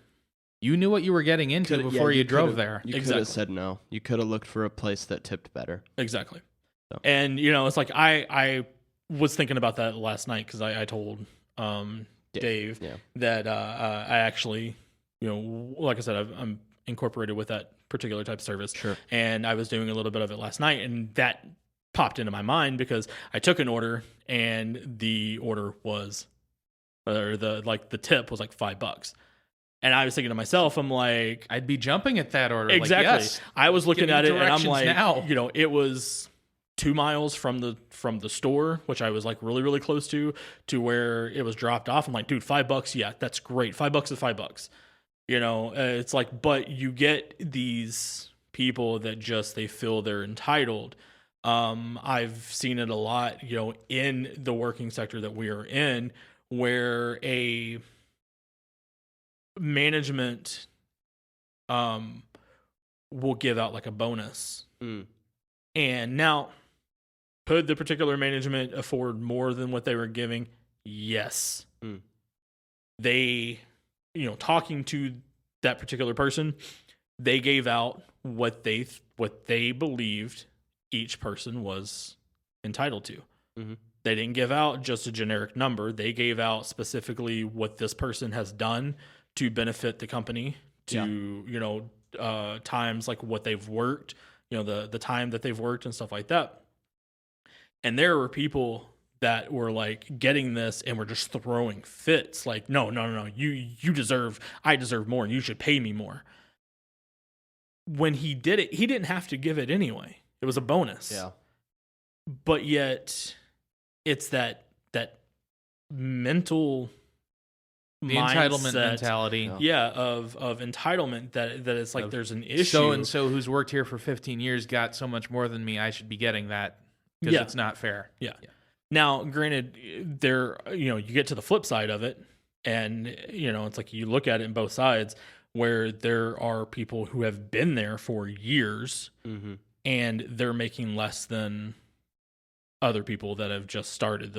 C: You knew what you were getting into before you drove there.
B: You could have said no. You could have looked for a place that tipped better.
A: Exactly. And it's like I was thinking about that last night because I told Dave that I actually, like I said, I'm incorporated with that particular type of service.
B: Sure.
A: And I was doing a little bit of it last night, and that popped into my mind because I took an order, and the order was, or the tip was like $5. And I was thinking to myself, I'm like,
C: I'd be jumping at that order.
A: exactly.
C: Like, yes,
A: I was looking
C: give me
A: at it, and I'm
C: directions
A: like,
C: now.
A: it was 2 miles from the store, which I was like really, really close to where it was dropped off. I'm like, dude, $5. Yeah, that's great. $5 is $5. It's like, but you get these people that just, they feel they're entitled. I've seen it a lot, in the working sector that we are in, where a management will give out like a bonus. And now, could the particular management afford more than what they were giving? Yes. They, talking to that particular person, they gave out what they believed each person was entitled to. They didn't give out just a generic number. They gave out specifically what this person has done to benefit the company, to times like what they've worked, the time that they've worked and stuff like that. And there were people that were like getting this and were just throwing fits, like, no, I deserve more, and you should pay me more. When he did it, he didn't have to give it anyway. It was a bonus.
B: Yeah.
A: But yet it's that mental
C: The
A: mindset,
C: entitlement mentality.
A: of entitlement that it's like there's an issue.
C: So and so who's worked here for 15 years got so much more than me. I should be getting that because it's not fair.
A: Yeah. Now, granted, you get to the flip side of it, and it's like you look at it in both sides, where there are people who have been there for years, and they're making less than other people that have just started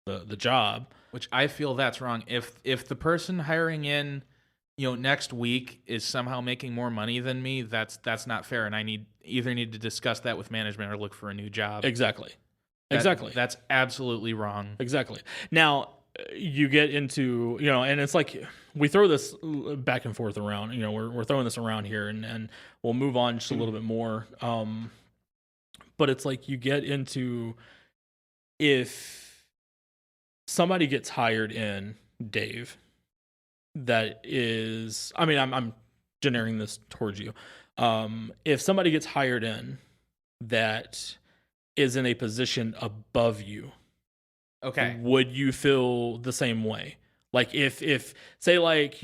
A: the job.
C: Which I feel that's wrong. If the person hiring in, next week is somehow making more money than me, that's not fair, and I either need to discuss that with management or look for a new job.
A: Exactly.
C: That's absolutely wrong.
A: Exactly. Now, you get into, and it's like we throw this back and forth around, we're throwing this around here, and we'll move on just a little bit more. But it's like you get into, if somebody gets hired in, Dave, that is, I mean, I'm generating this towards you. If somebody gets hired in that is in a position above you,
C: okay,
A: would you feel the same way? Like if say like,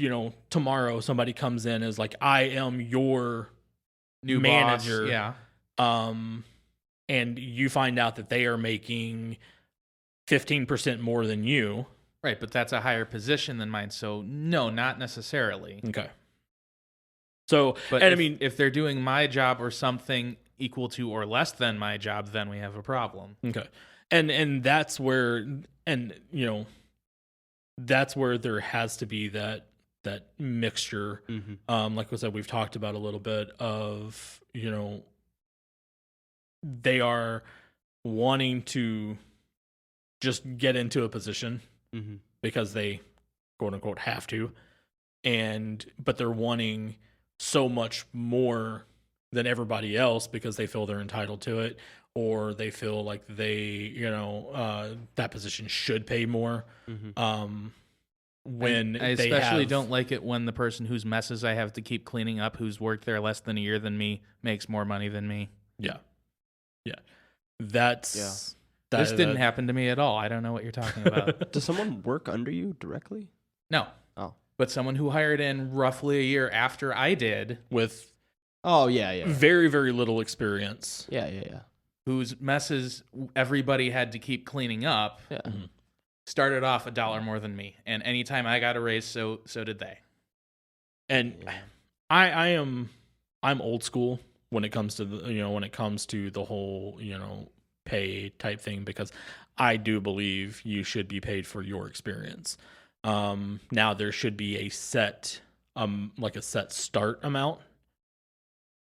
A: tomorrow somebody comes in as like, I am your
C: new
A: manager.
C: Boss, yeah.
A: And you find out that they are making 15% more than you.
C: Right, but that's a higher position than mine, so no, not necessarily.
A: Okay. So,
C: but
A: and I mean,
C: if they're doing my job or something equal to or less than my job, then we have a problem.
A: Okay. And that's where, that's where there has to be that mixture. Like I said, we've talked about a little bit of, they are wanting to just get into a position because they quote unquote have to, but they're wanting so much more than everybody else because they feel they're entitled to it, or they feel like they, that position should pay more. When
C: I especially don't like it when the person whose messes I have to keep cleaning up, who's worked there less than a year than me, makes more money than me.
A: Yeah. This
C: didn't happen to me at all. I don't know what you're talking about.
B: Does someone work under you directly?
C: No.
B: Oh.
C: But someone who hired in roughly a year after I did,
A: with
B: very,
A: very little experience.
B: Yeah.
C: whose messes everybody had to keep cleaning up, started off $1 more than me. And anytime I got a raise, so did they.
A: And I'm old school when it comes to the whole, pay type thing, because I do believe you should be paid for your experience. Now there should be a set start amount,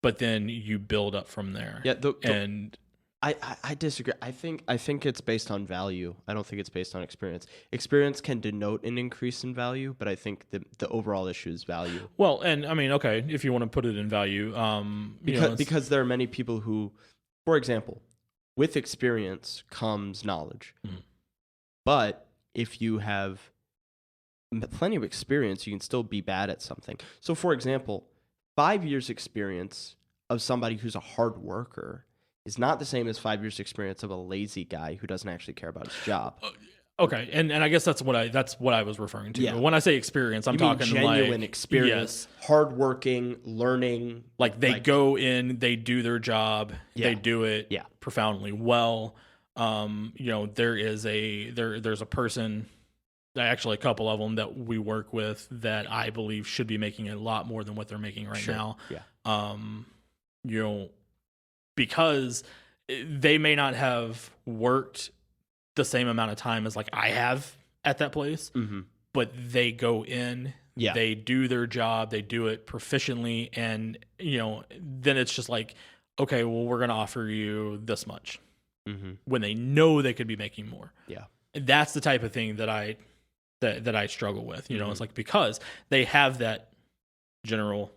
A: but then you build up from there.
B: Yeah. I disagree. I think it's based on value. I don't think it's based on experience. Experience can denote an increase in value, but I think the overall issue is value.
A: Well, and I mean, okay, if you want to put it in value,
B: Because there are many people who, for example, with experience comes knowledge.
A: Mhm.
B: But if you have plenty of experience, you can still be bad at something. So, for example, 5 years experience of somebody who's a hard worker is not the same as 5 years experience of a lazy guy who doesn't actually care about his job.
A: okay, and I guess that's what I was referring to.
B: Yeah.
A: When I say experience, I'm
B: You mean
A: talking
B: genuine
A: like
B: experience,
A: Yes,
B: hardworking, learning.
A: like they go in, they do their job,
B: Yeah.
A: they do it
B: Yeah.
A: profoundly well. There's a person, actually a couple of them that we work with that I believe should be making a lot more than what they're making right
B: Sure.
A: now.
B: Yeah.
A: Because they may not have worked the same amount of time as like I have at that place,
B: Mm-hmm.
A: but they go in,
B: Yeah.
A: they do their job, they do it proficiently, and then it's just like, okay, well, we're gonna offer you this much
B: Mm-hmm.
A: when they know they could be making more.
B: Yeah.
A: That's the type of thing that I struggle with.
B: Mhm.
A: It's like because they have that general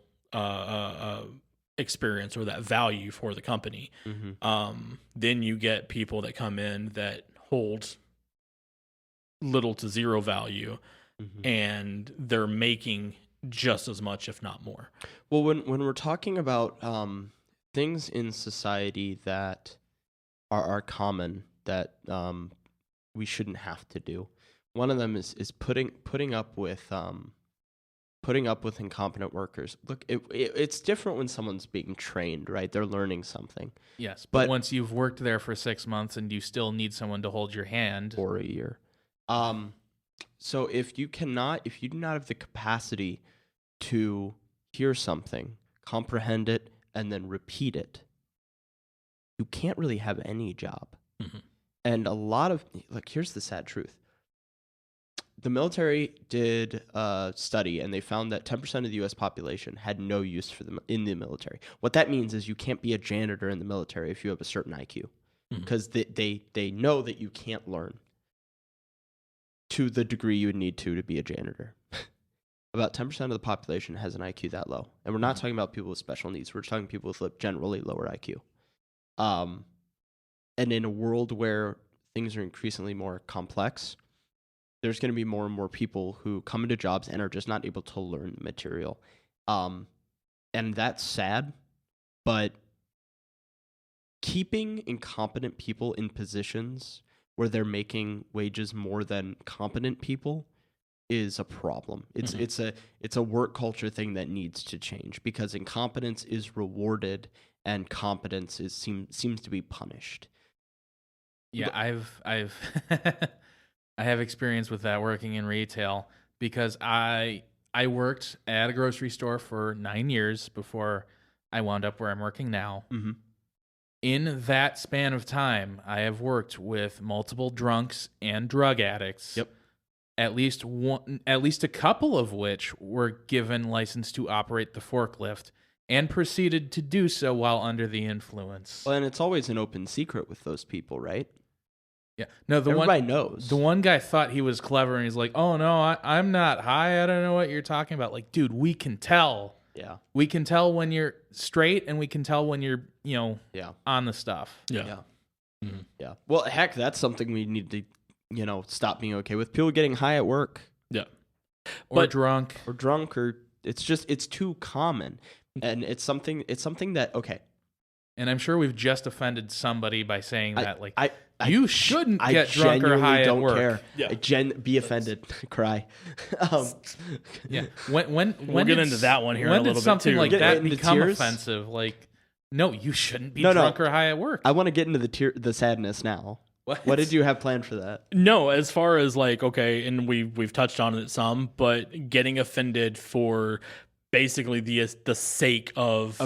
A: experience or that value for the company.
B: Mm-hmm.
A: Then you get people that come in that hold little to zero value,
B: Mm-hmm.
A: and they're making just as much, if not more.
B: Well, when we're talking about things in society that are common that we shouldn't have to do, one of them is putting up with incompetent workers. Look, it's different when someone's being trained, right? They're learning something
C: Yes,
B: But-
C: but once you've worked there for 6 months and you still need someone to hold your hand,
B: for a year. So if you do not have the capacity to hear something, comprehend it, and then repeat it, you can't really have any job.
A: Mhm.
B: And here's the sad truth. The military did a study, and they found that 10% of the U.S. population had no use for them in the military. What that means is you can't be a janitor in the military if you have a certain IQ,
A: Mhm.
B: because they know that you can't learn to the degree you would need to be a janitor. About 10% of the population has an IQ that low. And we're not talking about people with special needs. We're talking people with generally lower IQ. And in a world where things are increasingly more complex, there's going to be more and more people who come into jobs and are just not able to learn the material. And that's sad, but keeping incompetent people in positions where they're making wages more than competent people is a problem. It's a work culture thing that needs to change, because incompetence is rewarded and competence seems to be punished.
C: yeah, I've I have experience with that working in retail, because I worked at a grocery store for 9 years before I wound up where I'm working now.
B: Mm-hmm.
C: In that span of time, I have worked with multiple drunks and drug addicts.
B: Yep.
C: At least a couple of which were given license to operate the forklift and proceeded to do so while under the influence.
B: Well, and it's always an open secret with those people, right?
C: Yeah. No,
B: Everybody knows.
C: The one guy thought he was clever, and he's like, "Oh no, I'm not high. I don't know what you're talking about." Like, dude, we can tell.
B: Yeah.
C: We can tell when you're straight, and we can tell when you're,
B: Yeah.
C: on the stuff.
A: Yeah.
B: Yeah.
A: Mhm.
B: Yeah. Well, heck, that's something we need to, stop being okay with. People getting high at work
A: Yeah.
C: Or
A: But-
C: drunk.
B: or drunk, or it's too common. And it's something that, okay.
C: And I'm sure we've just offended somebody by saying
B: I-
C: that. Like,
B: I
C: you shouldn't get drunk or
B: genuinely
C: high
B: don't
C: at work.
B: care.
A: Yeah.
B: Be offended, cry.
C: Yeah. When
A: We'll get
C: did
A: into that one here in
C: When
A: a
C: did
A: little bit,
C: something
A: too.
C: like
B: Get
C: that
B: into
C: become
B: tears?
C: offensive? Like, no, you shouldn't be
B: No.
C: drunk or high at work.
B: I want to get into the sadness now. What did you have planned for that?
A: No, as far as like, okay, and we've touched on it some, but getting offended for basically the sake of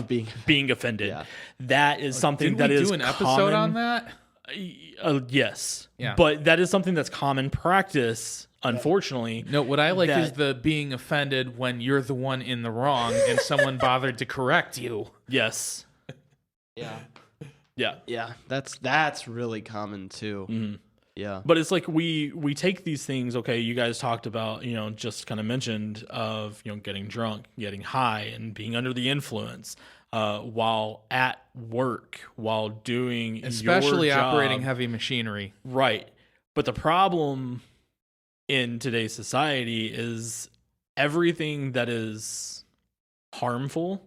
B: Being
A: offended.
B: Yeah.
A: That is something
C: Didn't
A: that
C: we
A: is
C: do an episode
A: common.
C: on that?
A: Yes.
C: Yeah.
A: But that is something that's common practice, unfortunately.
C: No, what I like is
A: That-
C: the being offended when you're the one in the wrong and someone bothered to correct you.
A: Yes.
B: Yeah.
A: Yeah.
B: Yeah, that's really common too.
A: Mhm.
B: Yeah.
A: But it's like we take these things. Okay, you guys talked about, just kind of mentioned of getting drunk, getting high, and being under the influence while at work, while doing
C: Especially
A: your job.
C: operating heavy machinery.
A: Right. But the problem in today's society is everything that is harmful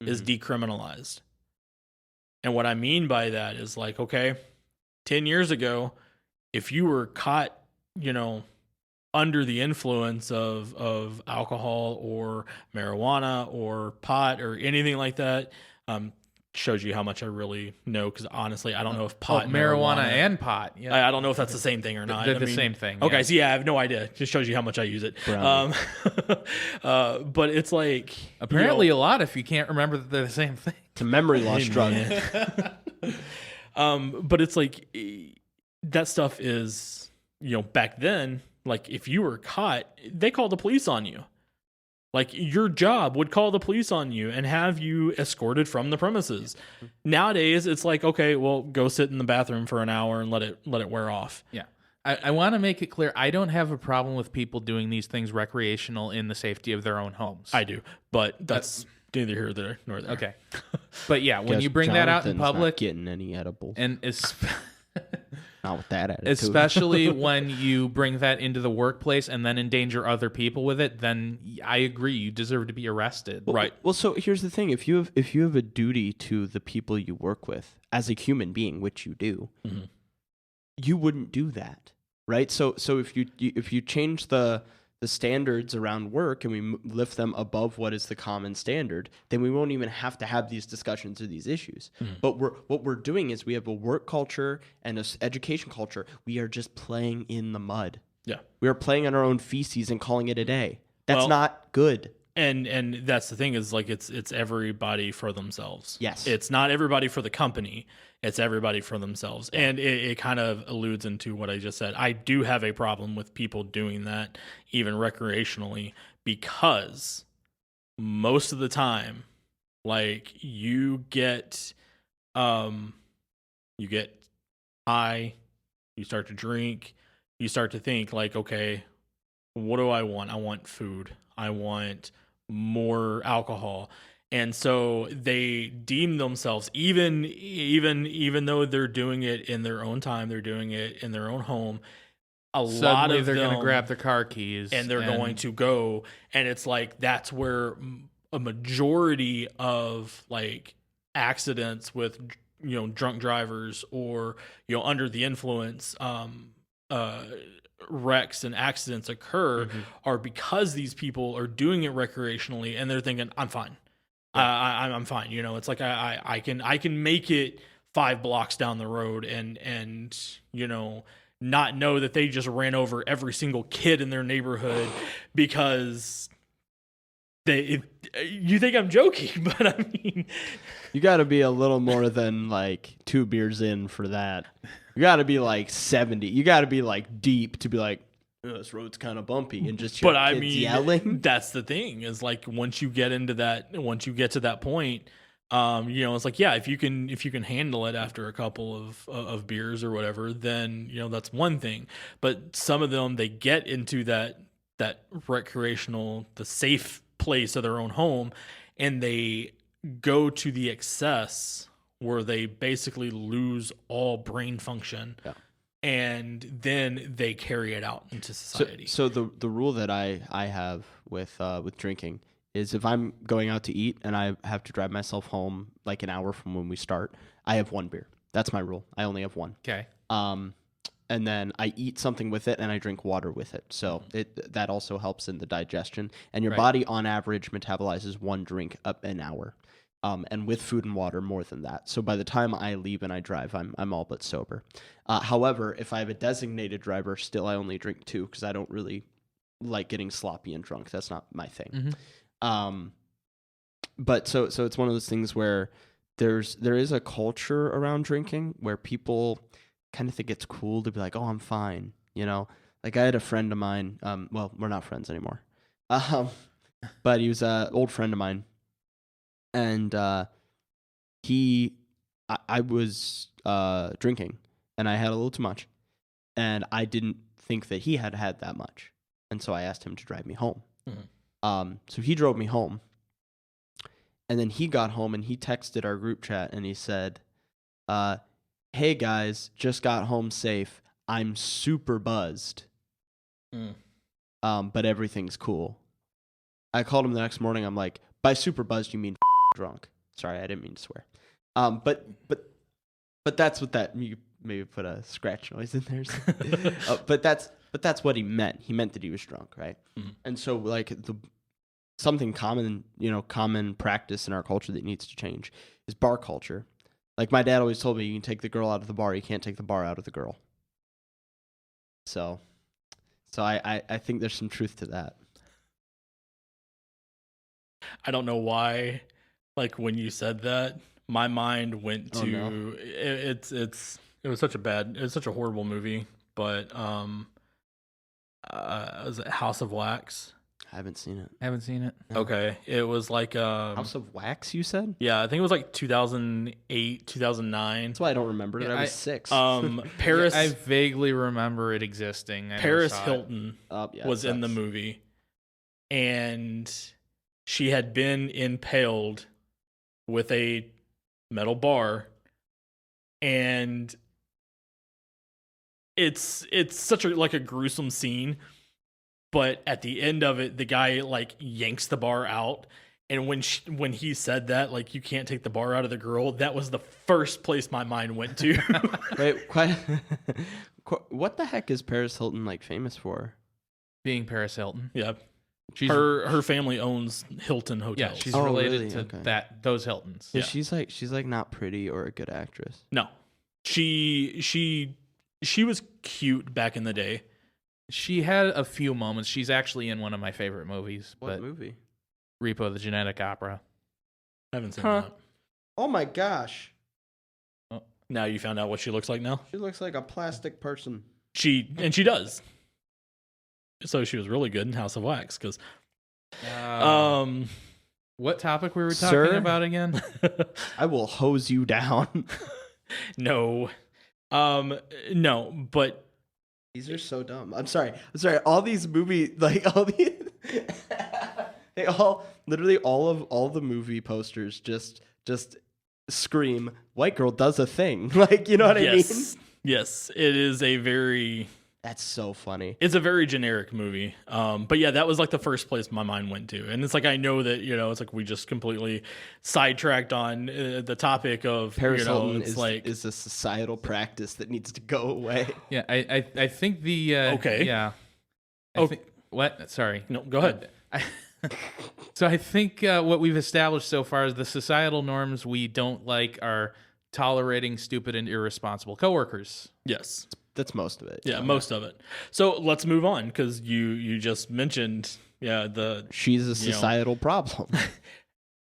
A: is decriminalized. And what I mean by that is like, okay, 10 years ago, if you were caught, under the influence of alcohol or marijuana or pot or anything like that, shows you how much I really know. Because honestly, I don't know if pot,
C: marijuana and pot. Yeah,
A: I don't know if that's the same thing or not.
C: They're the same thing.
A: Okay,
C: yeah.
A: so yeah, I have no idea. Just shows you how much I use it. But it's like
C: Apparently a lot if you can't remember that they're the same thing.
B: It's a memory loss drug.
A: But it's like that stuff is, back then, like if you were caught, they called the police on you. Like your job would call the police on you and have you escorted from the premises. Nowadays, it's like, okay, well, go sit in the bathroom for an hour and let it wear off.
C: Yeah. I want to make it clear, I don't have a problem with people doing these things recreational in the safety of their own homes.
A: I do, but that's neither here nor there.
C: Okay. But yeah, when
B: Guess
C: you bring that out in
B: Jonathan's not
C: public,
B: getting any edibles.
C: and
B: Not with that attitude.
C: especially when you bring that into the workplace and then endanger other people with it, then I agree, you deserve to be arrested.
A: Right.
B: Well, so here's the thing: if you have a duty to the people you work with as a human being, which you do, you wouldn't do that, right? So if you change the standards around work and we lift them above what is the common standard, then we won't even have to have these discussions or these issues. But what we're doing is we have a work culture and an education culture. We are just playing in the mud.
A: Yeah.
B: We are playing on our own feces and calling it a day. That's
A: Well,
B: not good.
A: And that's the thing is like it's everybody for themselves.
B: Yes.
A: It's not everybody for the company. It's everybody for themselves. And it kind of alludes into what I just said. I do have a problem with people doing that, even recreationally, because most of the time, like you get high, you start to drink, you start to think like, okay, what do I want? I want food. I want more alcohol. And so they deem themselves, even though they're doing it in their own time, they're doing it in their own home.
C: Suddenly they're
A: going
C: to grab their car keys
A: and they're going to go. And it's like that's where a majority of like accidents with drunk drivers or under the influence wrecks and accidents occur are because these people are doing it recreationally and they're thinking, I'm fine. I'm fine. It's like I can make it 5 blocks down the road and not know that they just ran over every single kid in their neighborhood because you think I'm joking, but I mean,
B: You got to be a little more than like 2 beers in for that. You got to be like 70. You got to be like deep to be like, oh, this road's kind of bumpy, and just hear
A: but I
B: kids
A: mean,
B: yelling.
A: that's the thing is like once you get to that point, it's like, yeah, if you can handle it after a couple of beers or whatever, then that's one thing. But some of them, they get into that recreational, the safe place of their own home, and they go to the excess where they basically lose all brain function.
B: Yeah.
A: And then they carry it out into society.
B: So the rule that I have with drinking is if I'm going out to eat and I have to drive myself home like an hour from when we start, I have 1 beer. That's my rule. I only have 1.
C: Okay.
B: And then I eat something with it and I drink water with it. So that also helps in the digestion. And your body on average metabolizes 1 drink up an hour. And with food and water more than that. So by the time I leave and I drive, I'm all but sober. However, if I have a designated driver, still I only drink 2 because I don't really like getting sloppy and drunk. That's not my thing. But so it's one of those things where there is a culture around drinking where people kind of think it's cool to be like, oh, I'm fine. Like I had a friend of mine. Well, we're not friends anymore. But he was an old friend of mine. And he I was drinking, and I had a little too much, and I didn't think that he had had that much, and so I asked him to drive me home. So he drove me home, and then he got home and he texted our group chat and he said, "Hey guys, just got home safe. I'm super buzzed, but everything's cool." I called him the next morning. I'm like, "By super buzzed, you mean drunk?" Sorry, I didn't mean to swear. But that's what that, you maybe put a scratch noise in there. But that's what he meant. He meant that he was drunk, right? And so like something common practice in our culture that needs to change is bar culture. Like my dad always told me, you can take the girl out of the bar, you can't take the bar out of the girl. So I think there's some truth to that.
A: I don't know why, like when you said that, my mind went to it was such a horrible movie, but was it House of Wax?
B: I haven't seen it.
C: No.
A: Okay, it was like
B: House of Wax, you said?
A: yeah, I think it was like 2008, 2009.
B: That's why I don't remember it.
C: Yeah,
B: I was 6.
A: Paris
C: I vaguely remember it existing. I never
A: Paris
C: saw it.
A: Hilton
B: Yeah,
A: was in the movie, and she had been impaled with a metal bar, and it's such a gruesome scene. But at the end of it, the guy like yanks the bar out, and when he said that, like, you can't take the bar out of the girl, that was the first place my mind went to.
B: Wait, what the heck is Paris Hilton like famous for?
C: Being Paris Hilton.
A: Yeah,
C: She's
A: her family owns Hilton
C: yeah,
A: hotels.
C: she's
B: Oh,
C: related
B: really?
C: to
B: Okay.
C: those Hiltons.
B: So
A: Yeah.
B: she's like not pretty or a good actress.
A: No, she was cute back in the day.
C: She had a few moments. She's actually in one of my favorite movies,
B: What
C: but
B: movie?
C: Repo the Genetic Opera.
A: I haven't seen
B: Huh.
A: that.
B: Oh my gosh.
A: Now you found out what she looks like now?
B: She looks like a plastic person.
A: She does. So she was really good in House of Wax because
C: What topic were we talking
B: Sir?
C: about again?
B: I will hose you down.
A: no. No, but
B: These are so dumb. I'm sorry. All these movie, like literally all the movie posters just scream, "White girl does a thing." Like, you know what I mean?
A: yes, it is a very
B: That's so funny.
A: it's a very generic movie. But yeah, that was like the first place my mind went to, and it's like, I know that, it's like we just completely sidetracked on the topic of
B: Paris Hilton
A: it's
B: is
A: like
B: is a societal practice that needs to go away.
C: Yeah, I think the
A: Okay.
C: Yeah.
A: Oh.
C: What? Sorry.
A: no, go ahead.
C: So I think what we've established so far is the societal norms we don't like are tolerating stupid and irresponsible coworkers.
A: Yes.
B: That's most of it.
A: Yeah, most of it. So let's move on, because you just mentioned
B: She's a societal problem.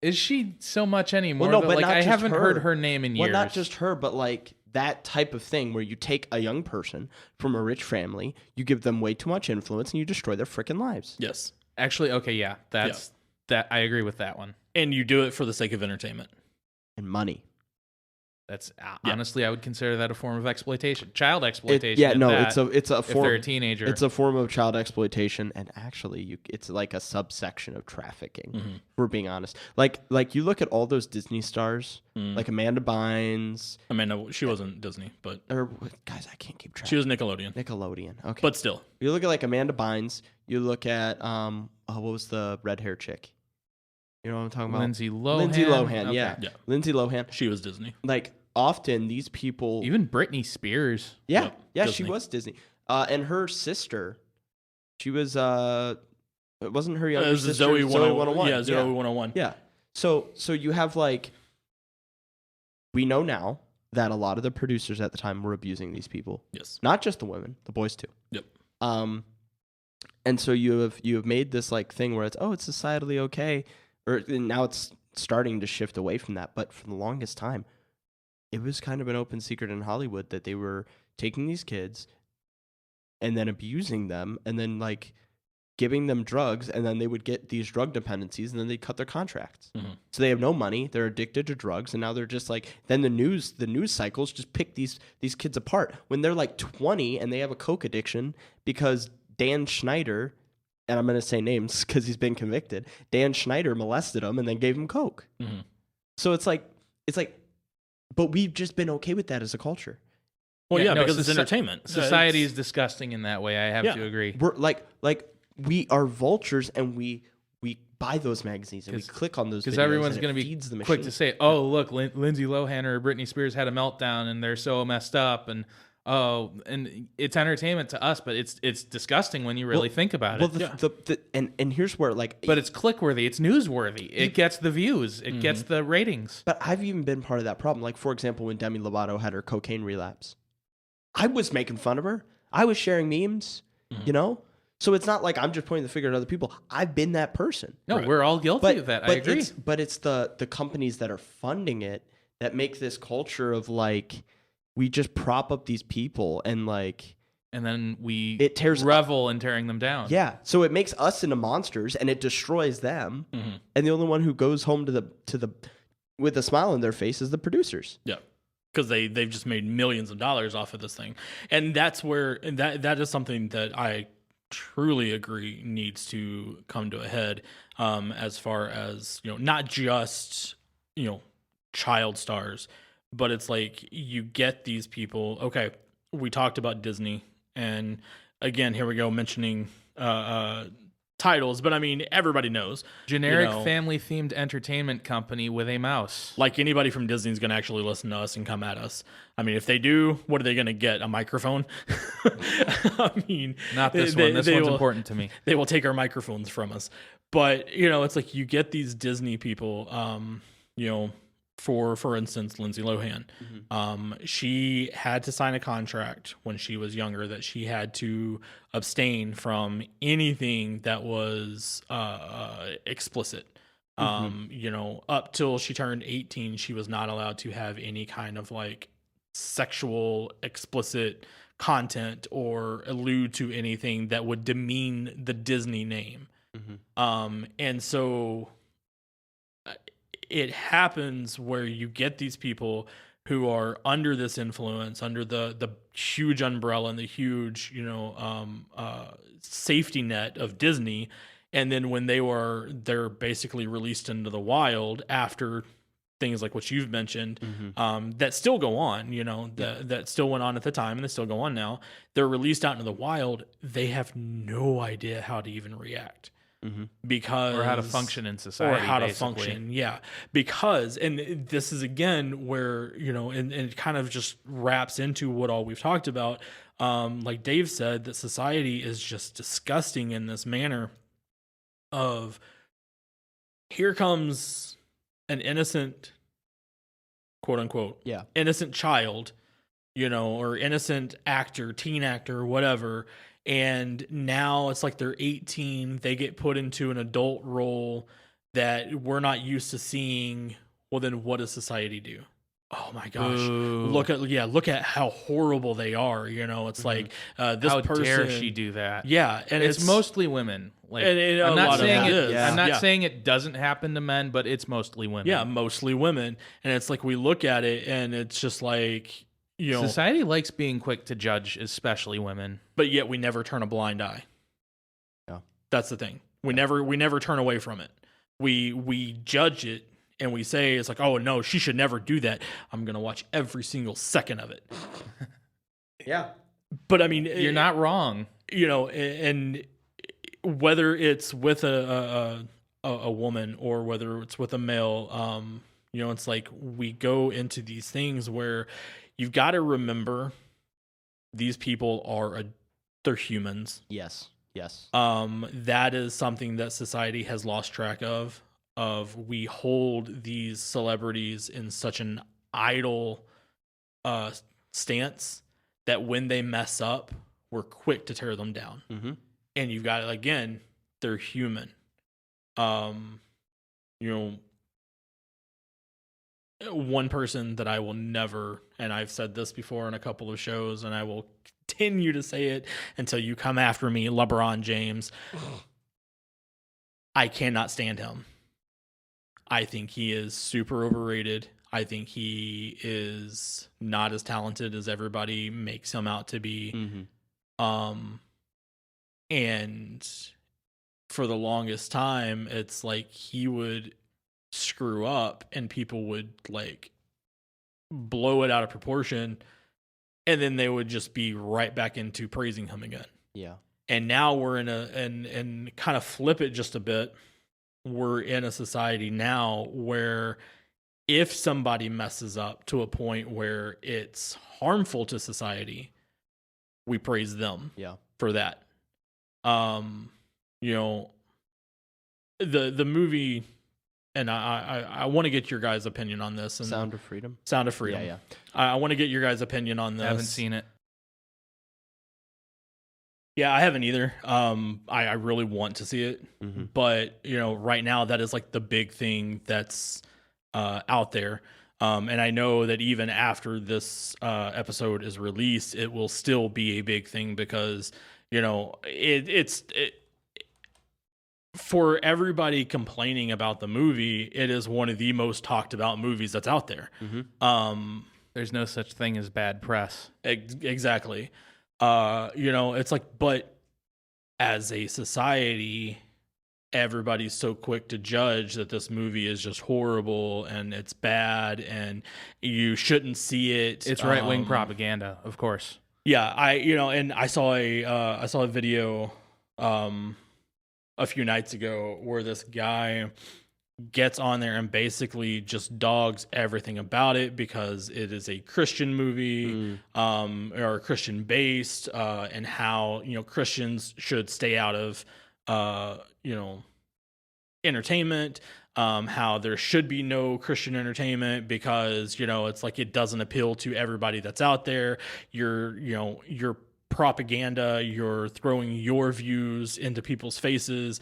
C: Is she so much anymore?
B: Well, no,
C: though?
B: but
C: Like,
B: not
C: I
B: just
C: haven't
B: her.
C: heard her name in years.
B: Well, not just her, but like that type of thing where you take a young person from a rich family, you give them way too much influence, and you destroy their freaking lives.
A: yes,
C: Actually, okay, yeah, that I agree with that one.
A: and you do it for the sake of entertainment.
B: And money.
C: That's honestly, I would consider that a form of exploitation, child exploitation.
B: It's a
C: if
B: form.
C: they're a teenager.
B: It's a form of child exploitation, and actually, it's like a subsection of trafficking.
A: Mm-hmm.
B: If we're being honest. Like you look at all those Disney stars, like Amanda Bynes,
A: Amanda, she wasn't Disney, but
B: or guys, I can't keep track.
A: she was Nickelodeon.
B: Nickelodeon. Okay,
A: But still,
B: you look at like Amanda Bynes. You look at what was the red hair chick? You know what I'm talking about?
C: Lindsay Lohan.
B: Lindsay Lohan.
C: Okay.
B: Yeah,
A: Yeah.
B: Lindsay Lohan.
A: she was Disney.
B: Like often these people.
C: Even Britney Spears.
B: Yeah,
A: Yep,
B: yeah,
A: Disney.
B: she was Disney. And her sister, she was it wasn't her younger
A: It was
B: sister,
A: Zoe
B: 101.
A: Yeah, Zoe 101.
B: Yeah. So you have like, we know now that a lot of the producers at the time were abusing these people.
A: Yes.
B: Not just the women, the boys too.
A: Yep.
B: And so you have made this like thing where it's societally okay, or now it's starting to shift away from that. But for the longest time, it was kind of an open secret in Hollywood that they were taking these kids and then abusing them, and then like giving them drugs, and then they would get these drug dependencies, and then they cut their contracts.
A: Mhm.
B: So they have no money. They're addicted to drugs, and now they're just like. Then the news cycles just pick these kids apart when they're like 20 and they have a coke addiction because Dan Schneider, and I'm going to say names because he's been convicted. Dan Schneider molested him and then gave him coke.
A: Mhm.
B: So it's like, but we've just been okay with that as a culture.
A: Well, yeah,
C: no,
A: because it's entertainment.
C: Society
A: It's-
C: is disgusting in that way. I have
A: Yeah.
C: to agree.
B: We're like we are vultures, and we buy those magazines and we click on those
C: Because
B: videos,
C: everyone's
B: and it
C: going to be
B: feeds the
C: quick
B: machine.
C: to say, "Oh, look, Lindsay Lohan or Britney Spears had a meltdown, and they're so messed up." And and it's entertainment to us, but it's disgusting when you really think about
B: Well,
C: it.
B: and here's where like,
C: But it's click-worthy. It's newsworthy. It gets the views. It gets the ratings.
B: but I've even been part of that problem. Like, for example, when Demi Lovato had her cocaine relapse, I was making fun of her. I was sharing memes, you know. So it's not like I'm just pointing the finger at other people. I've been that person.
C: No,
A: Right.
C: we're all guilty of that. I agree.
B: It's the companies that are funding it that make this culture of like we just prop up these people and like
C: And then we
B: it tears
C: revel in tearing them down.
B: yeah. So it makes us into monsters and it destroys them.
A: Mhm.
B: And the only one who goes home to the with a smile on their face is the producers.
A: Yeah, because they've just made millions of dollars off of this thing, and that's where that is something that I truly agree needs to come to a head. As far as not just child stars, but it's like you get these people. Okay, we talked about Disney, and again, here we go mentioning titles, but I mean everybody knows.
C: Generic
A: You know,
C: family-themed entertainment company with a mouse.
A: like anybody from Disney is going to actually listen to us and come at us. I mean, if they do, what are they going to get? A microphone? I mean,
C: Not this one. This one's important to me.
A: They will take our microphones from us. But, it's like you get these Disney people, for instance, Lindsay Lohan. She had to sign a contract when she was younger that she had to abstain from anything that was explicit. Up till she turned 18, she was not allowed to have any kind of like sexual explicit content or allude to anything that would demean the Disney name. And so it happens where you get these people who are under this influence, under the huge umbrella and the huge, safety net of Disney. And then when they're basically released into the wild after things like what you've mentioned, that still go on, that still went on at the time and they still go on now. They're released out into the wild. They have no idea how to even react. Because
C: Or how to function in society.
A: or how to
C: basically.
A: function, yeah. Because, and this is again where and it kind of just wraps into what all we've talked about. Like Dave said, that society is just disgusting in this manner. Of here comes an innocent, quote unquote, innocent child, or innocent actor, teen actor, whatever. And now it's like they're 18. They get put into an adult role that we're not used to seeing. Well, then what does society do? Oh my gosh!
C: Boo.
A: Look at how horrible they are. It's like this
C: How
A: person.
C: dare she do that?
A: Yeah, and
C: It's mostly women. Like
A: And a
C: I'm not
A: lot of
C: saying
A: it
C: it.
A: is.
C: I'm not
A: Yeah.
C: saying it doesn't happen to men, but it's mostly women.
A: Yeah, mostly women. And it's like we look at it and it's just like,
C: Society likes being quick to judge, especially women.
A: but yet we never turn a blind eye.
B: Yeah.
A: That's the thing. We never turn away from it. We judge it and we say it's like, "Oh no, she should never do that." I'm going to watch every single second of it.
B: Yeah.
A: But I mean,
C: You're not wrong.
A: and whether it's with a woman or whether it's with a male, it's like we go into these things where you've got to remember these people they're humans.
B: Yes.
A: That is something that society has lost track of we hold these celebrities in such an idle stance that when they mess up, we're quick to tear them down. And you've got, again, they're human. One person that I will never, and I've said this before in a couple of shows, and I will continue to say it until you come after me, LeBron James. I cannot stand him. I think he is super overrated. I think he is not as talented as everybody makes him out to be. And for the longest time, it's like he would screw up and people would like blow it out of proportion, and then they would just be right back into praising him again.
B: Yeah.
A: And now we're in and kind of flip it just a bit. We're in a society now where if somebody messes up to a point where it's harmful to society, we praise them for that. You know, the movie, and I want to get your guys' opinion on this. And
B: Sound of Freedom.
A: Sound of Freedom.
B: Yeah.
A: I want to get your guys' opinion on this.
C: I haven't seen it.
A: Yeah, I haven't either. I really want to see it, but you know, right now that is like the big thing that's out there. And I know that even after this episode is released, it will still be a big thing because, you know, it's for everybody complaining about the movie, it is one of the most talked about movies that's out there.
C: There's no such thing as bad press.
A: Exactly. You know, it's like, but as a society, everybody's so quick to judge that this movie is just horrible and it's bad and you shouldn't see it.
C: It's right-wing propaganda, of course.
A: Yeah, and I saw a video a few nights ago where this guy gets on there and basically just dogs everything about it because it is a Christian movie, or Christian based, and how, you know, Christians should stay out of, you know, entertainment, how there should be no Christian entertainment because, you know, it's like it doesn't appeal to everybody that's out there. Your propaganda, you're throwing your views into people's faces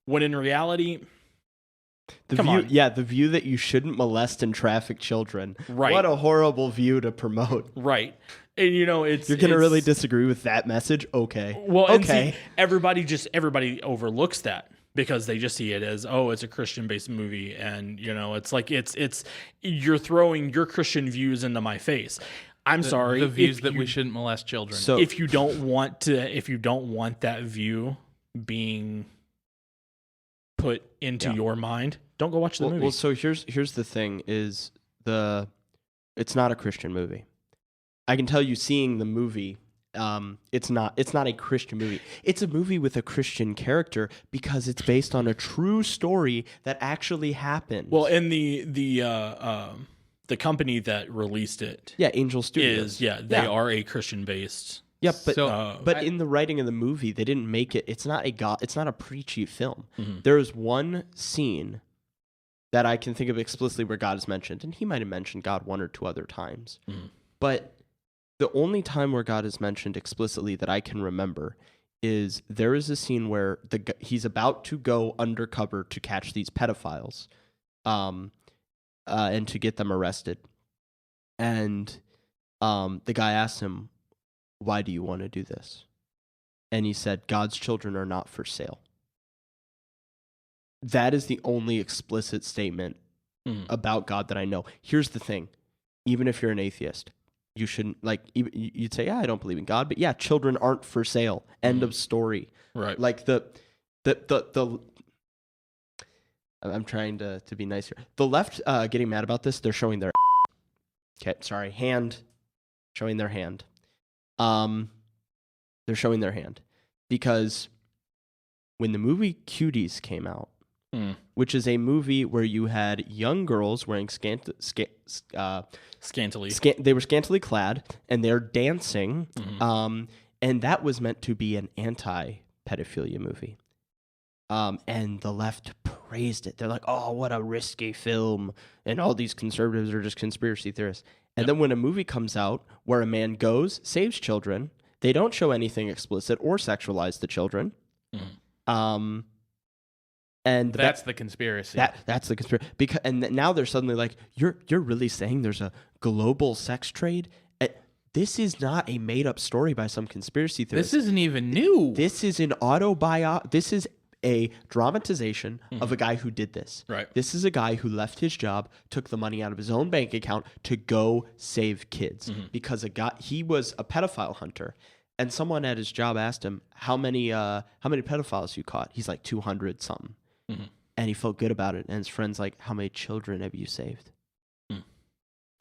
A: when in reality,
B: the view that you shouldn't molest and traffic children.
A: Right.
B: What a horrible view to promote.
A: Right. And you know,
B: you're going to really disagree with that message? Okay.
A: Well,
B: okay.
A: See, everybody overlooks that because they just see it as, oh, it's a Christian based movie. And you know, it's like, it's you're throwing your Christian views into my face. I'm sorry.
C: The views that we shouldn't molest children.
B: So
A: if you don't want that view being put into your mind, don't go watch the movie.
B: Well, so here's the thing: it's not a Christian movie. I can tell you, seeing the movie, it's not a Christian movie. It's a movie with a Christian character because it's based on a true story that actually happened.
A: Well, and the company that released it,
B: Angel Studios,
A: they are a Christian based.
B: Yeah, but in the writing of the movie, they didn't make it. It's not a preachy film. There is one scene that I can think of explicitly where God is mentioned, and he might have mentioned God one or two other times. But the only time where God is mentioned explicitly that I can remember is there is a scene where he's about to go undercover to catch these pedophiles, and to get them arrested, and the guy asks him, "Why do you want to do this?" And he said, "God's children are not for sale." That is the only explicit statement about God that I know. Here's the thing. Even if you're an atheist, you shouldn't, you'd say, "Yeah, I don't believe in God," but yeah, children aren't for sale. End of story.
A: Right.
B: Like I'm trying to be nice here. The left getting mad about this, they're showing their showing their hand. They're showing their hand because when the movie Cuties came out, which is a movie where you had young girls wearing scantily. They were scantily clad and they're dancing, and that was meant to be an anti-pedophilia movie. And the left praised it. They're like, "Oh, what a risky film," and all these conservatives are just conspiracy theorists. And then when a movie comes out where a man goes, saves children, they don't show anything explicit or sexualize the children. And
C: that's the conspiracy.
B: That's the conspiracy. And now they're suddenly like, you're really saying there's a global sex trade? This is not a made up story by some conspiracy theorist.
C: This isn't even new.
B: This is an a dramatization of a guy who did this.
A: Right.
B: This is a guy who left his job, took the money out of his own bank account to go save kids because he was a pedophile hunter. And someone at his job asked him, how many pedophiles you caught? He's like 200 something. And he felt good about it. And his friend's like, how many children have you saved?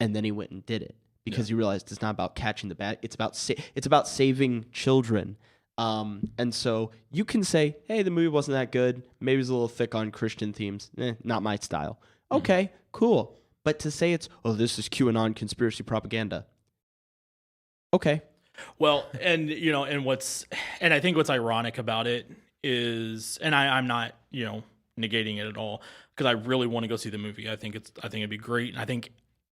B: And then he went and did it because he realized it's not about catching the bad. It's about saving children. And so you can say, hey, the movie wasn't that good. Maybe it was a little thick on Christian themes. Not my style. Okay, cool. But to say this is QAnon conspiracy propaganda. Okay.
A: Well, and I think what's ironic about it is, and I'm not, negating it at all, because I really want to go see the movie. I think it'd be great. And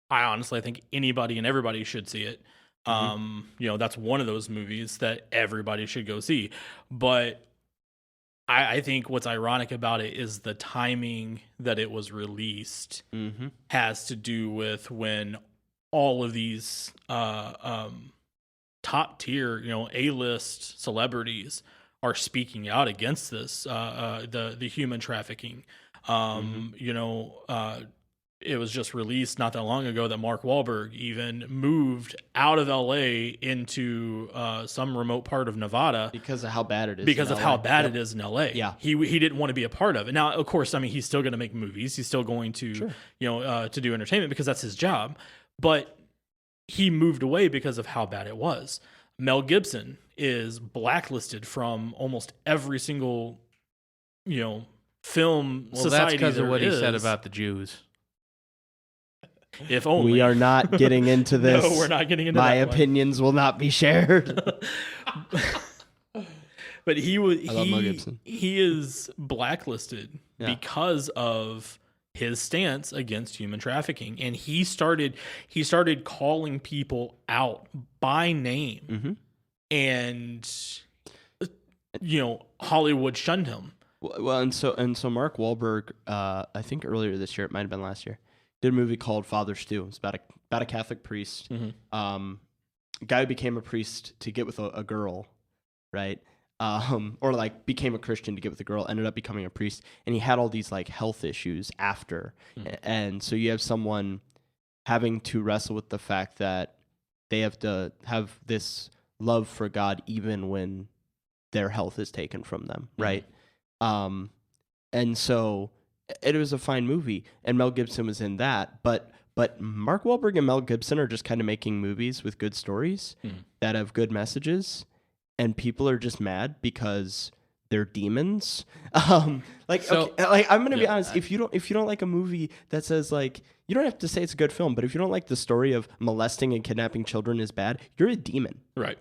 A: I honestly think anybody and everybody should see it. That's one of those movies that everybody should go see. But I think what's ironic about it is the timing that it was released has to do with when all of these top tier, A-list celebrities are speaking out against this, the human trafficking. It was just released not that long ago that Mark Wahlberg even moved out of LA into some remote part of Nevada
B: because of how bad it is.
A: Because of how bad it is in LA.
B: Yeah.
A: He didn't want to be a part of it. Now, of course, he's still going to make movies. He's still going to, to do entertainment because that's his job. But he moved away because of how bad it was. Mel Gibson is blacklisted from almost every single, film
C: Well,
A: society.
C: that's because of what he
A: is.
C: said about the Jews.
A: If only.
B: We are not getting into this.
A: No, we're not getting into
B: My
A: that one.
B: opinions will not be shared.
A: But he was
B: I love Mel Gibson.
A: he is blacklisted
B: Yeah.
A: because of his stance against human trafficking, and he started calling people out by name, and Hollywood shunned him.
B: Well, and so Mark Wahlberg, I think earlier this year, it might have been last year, did a movie called Father Stu. It's about a Catholic priest, a guy who became a priest to get with a girl, right? Or like became a Christian to get with a girl, ended up becoming a priest, and he had all these like health issues after, and so you have someone having to wrestle with the fact that they have to have this love for God even when their health is taken from them, right? And so it was a fine movie, and Mel Gibson was in that, but Mark Wahlberg and Mel Gibson are just kind of making movies with good stories that have good messages, and people are just mad because they're demons. I'm gonna be honest. If you don't like a movie that says like, you don't have to say it's a good film, but if you don't like the story of molesting and kidnapping children is bad, you're a demon.
A: Right.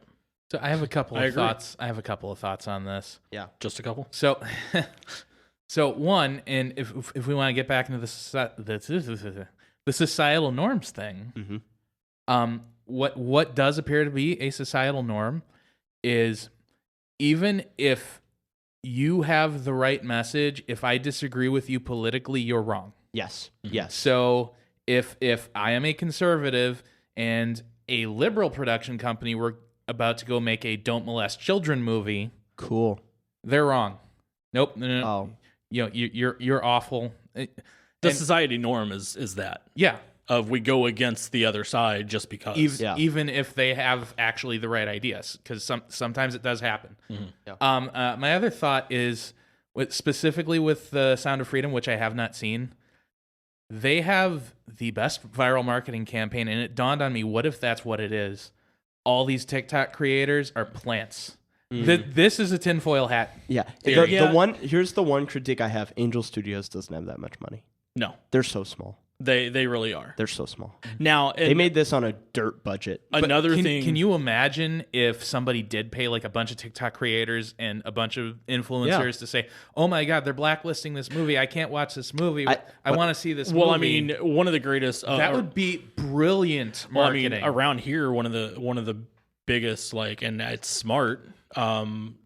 C: So I have a couple
A: I
C: of
A: agree.
C: thoughts. I have a couple of thoughts on this.
B: Yeah.
A: Just a couple.
C: So, one, and if we want to get back into the societal norms thing, what does appear to be a societal norm is, even if you have the right message, if I disagree with you politically, you're wrong.
B: Yes. Yes.
C: So if I am a conservative and a liberal production company were about to go make a Don't Molest Children movie,
B: Cool.
C: they're wrong. Nope. No.
B: Oh.
C: You're awful.
A: The
C: And-
A: society norm is that
C: Yeah.
A: of we go against the other side just because.
C: Even if they have actually the right ideas, because sometimes it does happen.
B: Yeah.
C: My other thought is specifically with the Sound of Freedom, which I have not seen. They have the best viral marketing campaign, and it dawned on me: what if that's what it is? All these TikTok creators are plants. This is a tinfoil hat.
B: Yeah.
A: Theory.
B: Here's the one critique I have. Angel Studios doesn't have that much money.
A: No,
B: They're so small.
A: they really are.
B: They're so small.
A: Now,
B: They made this on a dirt budget.
A: another
C: Can
A: thing.
C: you imagine if somebody did pay like a bunch of TikTok creators and a bunch of influencers to say, "Oh my God, they're blacklisting this movie. I can't watch this movie. I want to see this movie."
A: Well, I mean, one of the greatest.
C: that would be brilliant
A: Well, I
C: marketing.
A: mean, around here, one of the biggest, like, and it's smart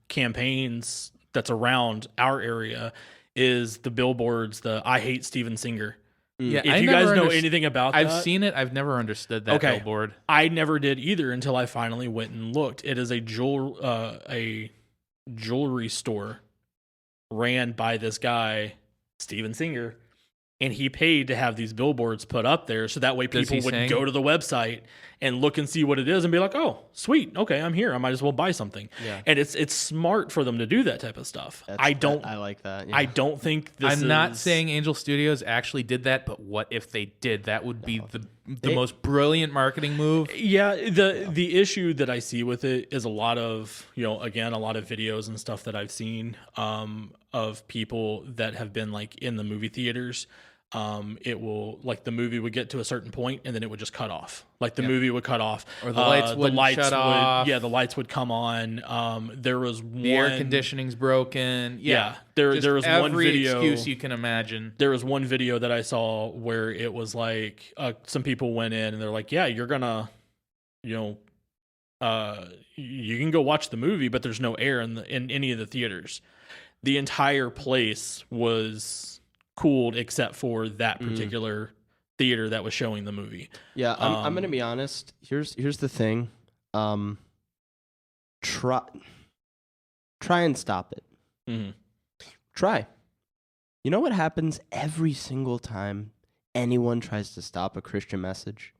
A: campaigns that's around our area is the billboards. The "I hate Steven Singer."
C: Yeah,
A: If
C: I
A: you
C: never
A: guys know
C: underst-
A: anything about
C: I've
A: that,
C: seen it. I've never understood that
A: Okay.
C: billboard.
A: I never did either until I finally went and looked. It is a jewelry store ran by this guy, Steven Singer, and he paid to have these billboards put up there so that way
C: Does
A: people
C: he
A: would
C: sing?
A: go to the website and look and see what it is and be like, oh, sweet, okay, I'm here. I might as well buy something.
B: Yeah.
A: And it's smart for them to do that type of stuff. I
B: like that. Yeah.
A: I don't think this
C: I'm not
A: is-
C: saying Angel Studios actually did that, but what if they did? That would be the
B: They-
C: most brilliant marketing move.
A: Yeah, the issue that I see with it is a lot of, again, a lot of videos and stuff that I've seen of people that have been like in the movie theaters. It will, like, the movie would get to a certain point and then it would just cut off. Like the movie would cut off,
C: Or the lights wouldn't shut off.
A: Yeah, the lights would come on. There was
C: The air conditioning's broken.
A: Yeah, there was one
C: every
A: video.
C: excuse you can imagine.
A: There was one video that I saw where it was like some people went in and they're like, yeah, you're gonna, you can go watch the movie, but there's no air in any of the theaters. The entire place was cooled except for that particular theater that was showing the movie.
B: Yeah, I'm gonna be honest. Here's the thing. Try and stop it.
A: Mhm.
B: Try. You know what happens every single time anyone tries to stop a Christian message?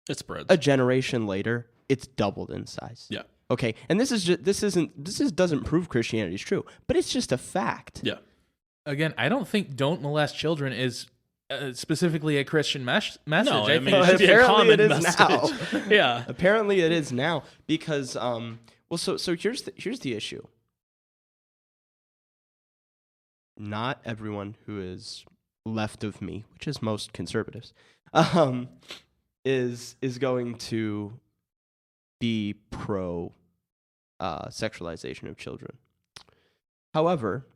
A: It spreads.
B: A generation later, it's doubled in size.
A: Yeah.
B: Okay, and this doesn't prove Christianity is true, but it's just a fact.
A: Yeah.
C: Again, I don't think "Don't Molest Children" is specifically a Christian message.
A: No, I mean,
C: think
A: it should be a
B: Apparently
A: common
B: it is
A: message.
B: now.
A: Yeah.
B: Apparently it is now because so here's the issue. Not everyone who is left of me, which is most conservatives, is going to be pro sexualization of children. However,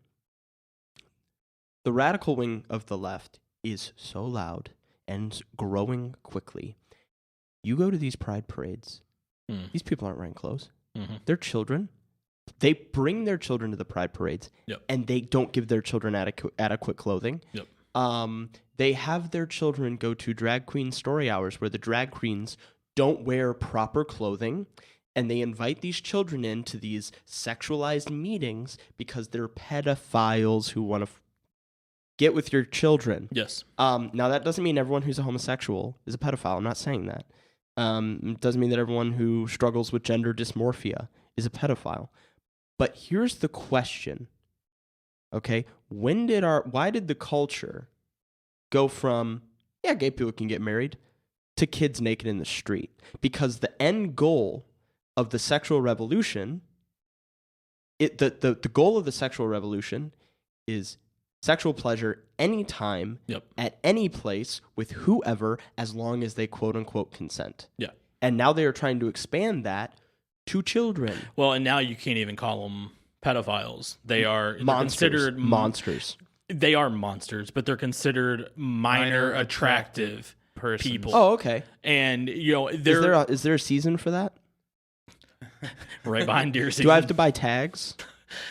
B: the radical wing of the left is so loud and growing quickly. You go to these pride parades, these people aren't wearing clothes.
A: Mhm.
B: They're children. They bring their children to the pride parades,
A: Yep.
B: and they don't give their children adequate clothing.
A: Yep.
B: They have their children go to drag queen story hours where the drag queens don't wear proper clothing, and they invite these children into these sexualized meetings because they're pedophiles who want to get with your children.
A: Yes.
B: Now, that doesn't mean everyone who's a homosexual is a pedophile. I'm not saying that. It doesn't mean that everyone who struggles with gender dysmorphia is a pedophile. But here's the question. Okay? Why did the culture go from, yeah, gay people can get married, to kids naked in the street? Because the end goal of the sexual revolution, the goal of the sexual revolution is sexual pleasure anytime,
A: Yep.
B: at any place, with whoever, as long as they quote unquote consent.
A: Yeah.
B: And now they are trying to expand that to children.
A: Well, and now you can't even call them pedophiles. They're
B: Monsters.
A: considered
B: Monsters.
A: They are monsters, but they're considered minor attractive
C: Persons.
A: people.
B: Oh, okay.
A: And they're
B: Is there a season for that?
A: right behind deer season.
B: Do I have to buy tags?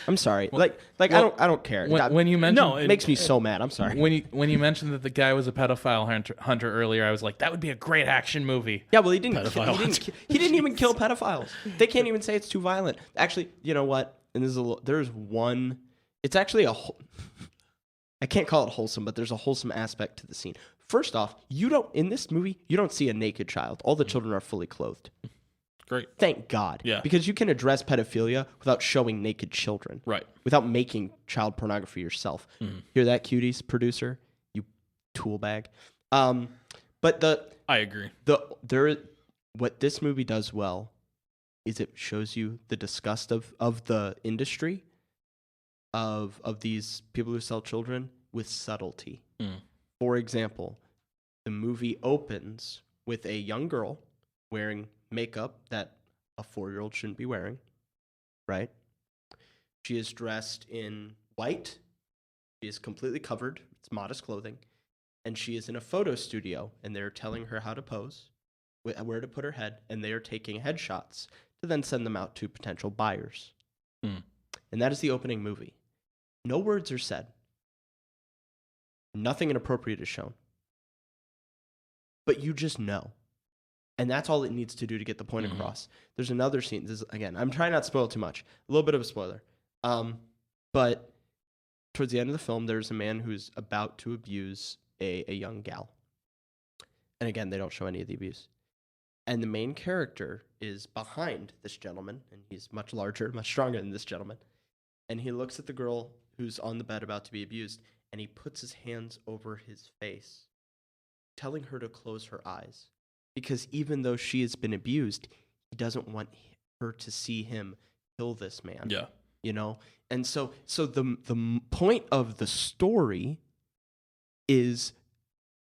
B: I'm sorry. I don't care.
C: When you mentioned
A: No,
B: It makes me so mad. I'm sorry.
C: when you mentioned that the guy was a pedophile hunter earlier, I was like, that would be a great action movie.
B: Yeah, well, he didn't.
A: Pedophile.
B: He didn't even kill pedophiles. They can't even say it's too violent. Actually, you know what? And there's one. It's actually I can't call it wholesome, but there's a wholesome aspect to the scene. First off, in this movie, you don't see a naked child. All the children are fully clothed.
A: Great.
B: Thank God.
A: Yeah.
B: Because you can address pedophilia without showing naked children.
A: Right.
B: Without making child pornography yourself. Hear that, cuties, producer? You tool bag. But
A: I agree.
B: what this movie does well is it shows you the disgust of the industry of these people who sell children with subtlety. For example, the movie opens with a young girl wearing makeup that a 4-year-old shouldn't be wearing, right? She is dressed in white. She is completely covered. It's modest clothing. And she is in a photo studio, and they're telling her how to pose, where to put her head, and they are taking headshots to then send them out to potential buyers. And that is the opening movie. No words are said. Nothing inappropriate is shown. But you just know. And that's all it needs to do to get the point across. There's another scene. Again, I'm trying not to spoil too much. A little bit of a spoiler. But towards the end of the film, there's a man who's about to abuse a young gal. And again, they don't show any of the abuse. And the main character is behind this gentleman, and he's much larger, much stronger than this gentleman. And he looks at the girl who's on the bed about to be abused, and he puts his hands over his face, telling her to close her eyes. Because even though she has been abused, he doesn't want her to see him kill this man.
A: Yeah.
B: You know? And so the point of the story is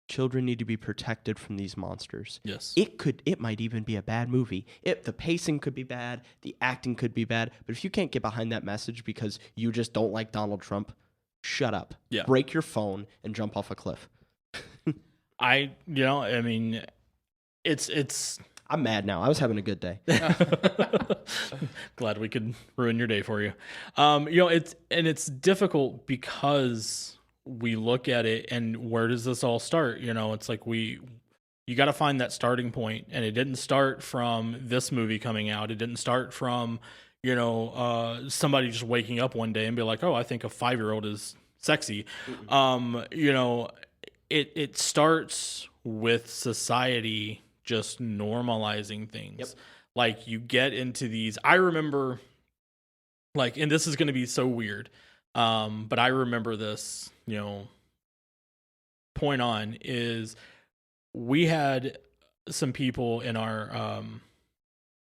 B: children need to be protected from these monsters.
A: Yes.
B: It might even be a bad movie. The pacing could be bad, the acting could be bad, but if you can't get behind that message because you just don't like Donald Trump, shut up.
A: Yeah.
B: Break your phone and jump off a cliff.
A: I mean, it's
B: I'm mad now. I was having a good day.
A: glad we could ruin your day for you. It's difficult because we look at it and where does this all start? It's like you got to find that starting point, and it didn't start from this movie coming out. It didn't start from, somebody just waking up one day and be like, oh, I think a 5-year-old is sexy. It starts with society just normalizing things.
B: Yep.
A: Like you get into these, I remember and this is going to be so weird. But I remember this, point on is we had some people in our,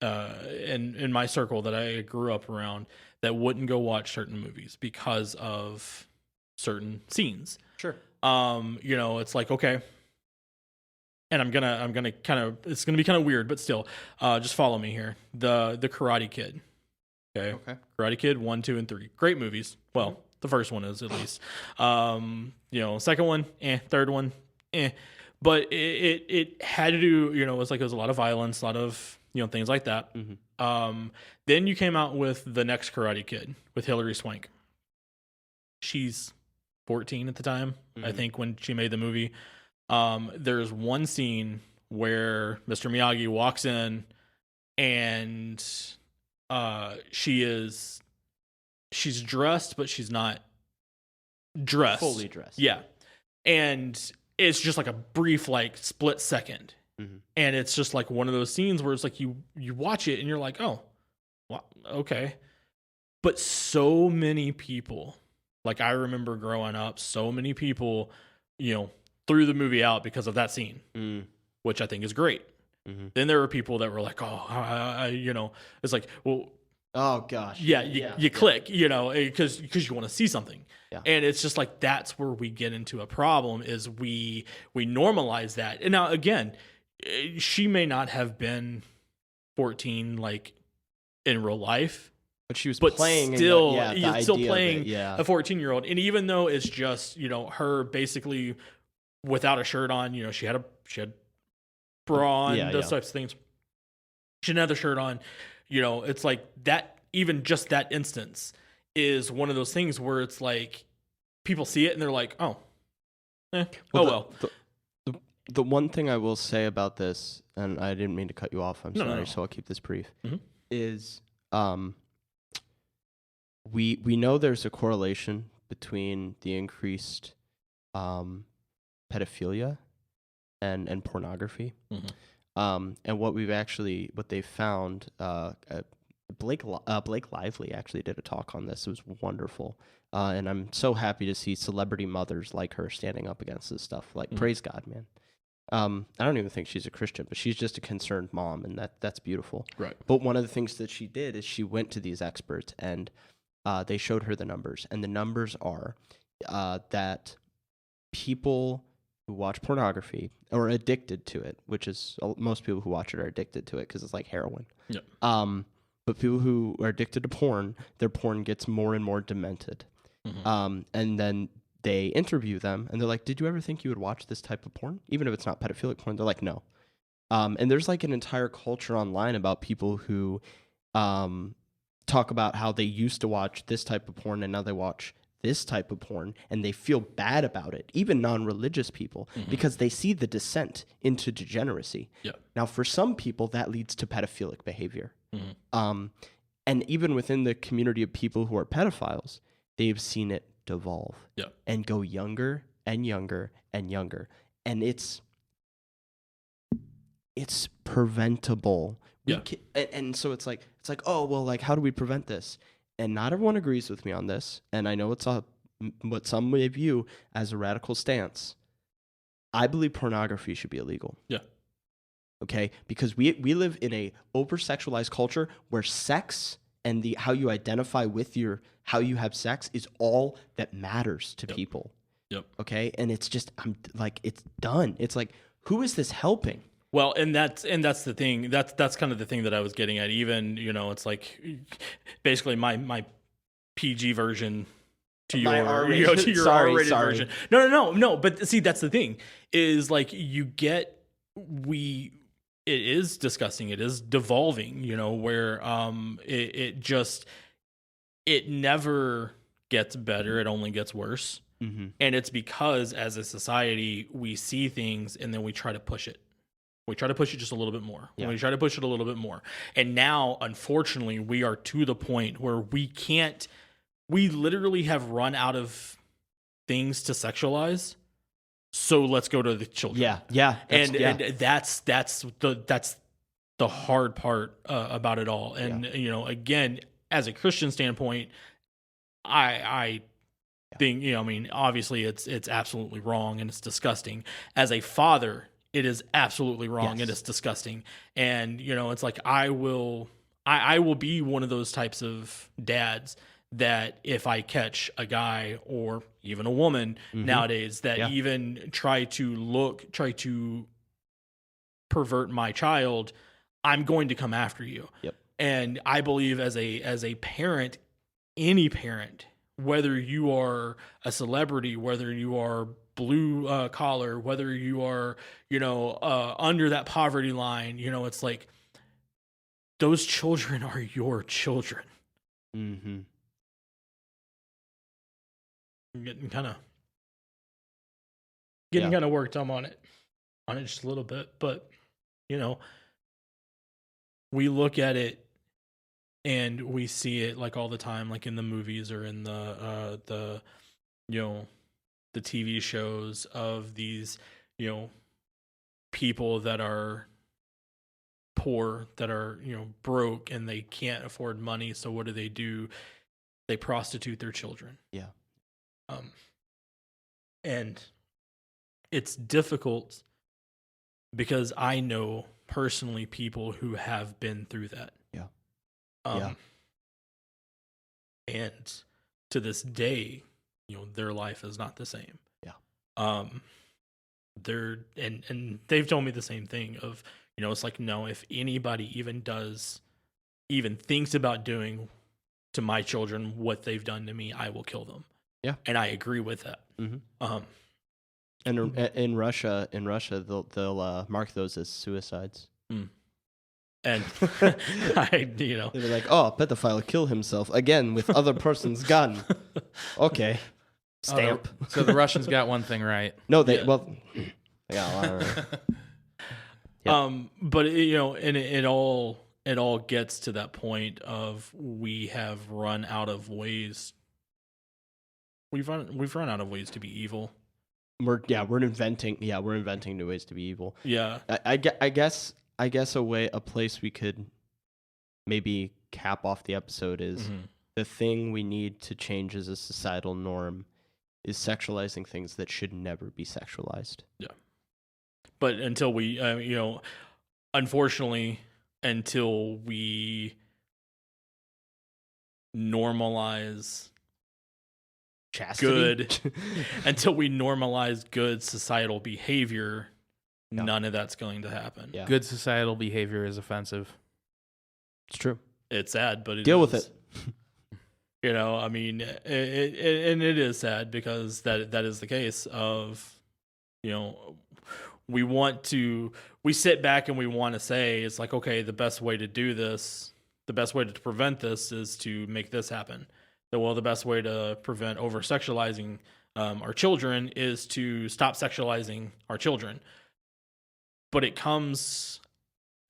A: in my circle that I grew up around that wouldn't go watch certain movies because of certain scenes.
B: Sure.
A: It's like, okay. And I'm gonna kind of, it's gonna be kind of weird, but still, just follow me here. The Karate Kid. Okay. Karate Kid 1, 2, and 3. Great movies. Well, the first one is at least. Second one, third one, But it had to do, it was a lot of violence, a lot of, things like that.
B: Mm-hmm.
A: Then you came out with the next Karate Kid with Hilary Swank. She's 14 at the time, I think, when she made the movie. There's one scene where Mr. Miyagi walks in and she's dressed, but she's not dressed.
B: Fully dressed.
A: Yeah. And it's just like a brief, split second.
B: Mm-hmm.
A: And it's just like one of those scenes where it's like you watch it and you're like, oh, well, okay. But so many people, I remember growing up, so many people, threw the movie out because of that scene, which I think is great. Mm-hmm. Then there were people that were like, oh, it's like, well,
B: oh gosh,
A: you click, because you want to see something.
B: Yeah.
A: And it's just like, that's where we get into a problem is we normalize that. And now again, she may not have been 14, in real life,
B: but she was
A: playing
B: still
A: playing a 14-year-old. And even though it's just, her basically without a shirt on, she had bra on, those types of things. She didn't have the shirt on, it's like that, even just that instance is one of those things where it's like people see it and they're like, oh, well.
B: The one thing I will say about this, and I didn't mean to cut you off, I'm sorry, so I'll keep this brief, is we know there's a correlation between the increased pedophilia and pornography. And what they found, Blake Lively actually did a talk on this. It was wonderful. And I'm so happy to see celebrity mothers like her standing up against this stuff. Praise God, man. I don't even think she's a Christian, but she's just a concerned mom, and that's beautiful.
A: Right.
B: But one of the things that she did is she went to these experts, and they showed her the numbers. And the numbers are that people who watch pornography or are addicted to it, which is most people who watch it are addicted to it because it's like heroin.
A: Yep.
B: But people who are addicted to porn, their porn gets more and more demented. And then they interview them, and they're like, did you ever think you would watch this type of porn? Even if it's not pedophilic porn, they're like, no. And there's an entire culture online about people who talk about how they used to watch this type of porn and now they watch this type of porn, and they feel bad about it, even non-religious people, because they see the descent into degeneracy.
A: Yep.
B: Now, for some people, that leads to pedophilic behavior. And even within the community of people who are pedophiles, they've seen it devolve
A: Yeah.
B: and go younger and younger and younger. And it's preventable.
A: Yeah.
B: And so it's like, oh, well, like, how do we prevent this? And not everyone agrees with me on this. And I know it's what some may view as a radical stance. I believe pornography should be illegal.
A: Yeah.
B: Okay? Because we live in a over-sexualized culture where sex and how you identify with how you have sex is all that matters to people.
A: Yep.
B: Okay? And it's just, it's done. It's like, who is this helping?
A: Well, and that's the thing. That's kind of the thing that I was getting at. Even, it's like basically my PG version to
B: My
A: your
B: R-rated.
A: to your
B: Sorry.
A: R-rated version. No. But see, that's the thing is like it is disgusting. It is devolving. Where it never gets better. It only gets worse.
B: Mm-hmm.
A: And it's because as a society we see things and then we try to push it. We try to push it just a little bit more.
B: Yeah.
A: We try to push it a little bit more. And now, unfortunately, we are to the point where we literally have run out of things to sexualize. So let's go to the children.
B: Yeah.
A: And that's the hard part about it all. And, again, as a Christian standpoint, I think, obviously it's absolutely wrong and it's disgusting. As a father, it is absolutely wrong and it's disgusting. And, it's like I will be one of those types of dads that if I catch a guy or even a woman nowadays that even try to pervert my child, I'm going to come after you.
B: Yep.
A: And I believe as a parent, any parent, whether you are a celebrity, whether you are blue collar, whether you are, under that poverty line, it's like those children are your children.
B: Mm-hmm.
A: I'm getting kind of worked up on it just a little bit, but we look at it and we see it like all the time, like in the movies or in the TV shows of these, people that are poor, that are, broke and they can't afford money. So what do? They prostitute their children.
B: Yeah.
A: And it's difficult because I know personally people who have been through that.
B: Yeah.
A: And to this day, their life is not the same.
B: Yeah.
A: They're and they've told me the same thing of, it's like, no, if anybody even thinks about doing to my children what they've done to me, I will kill them.
B: Yeah.
A: And I agree with that.
B: Mm-hmm. And in Russia, they'll mark those as suicides.
A: And
B: they were like, "Oh, pedophile will kill himself again with other person's gun." Okay, stamp.
C: So the Russians got one thing right.
B: No, they got a lot of right.
A: Yep. But and it all gets to that point of we have run out of ways. We've run out of ways to be evil.
B: We're inventing new ways to be evil.
A: Yeah.
B: I guess a place we could maybe cap off the episode is the thing we need to change as a societal norm is sexualizing things that should never be sexualized.
A: Yeah. But until we, unfortunately, until we normalize
B: Chastity?
A: until we normalize good societal behavior, none of that's going to happen.
B: Yeah.
C: Good societal behavior is offensive.
B: It's true.
A: It's sad, but
B: deal with it.
A: I mean, it is sad because that is the case of, we sit back and we want to say, it's like, okay, the best way to do this, the best way to prevent this is to make this happen. Well, the best way to prevent over-sexualizing our children is to stop sexualizing our children. But it comes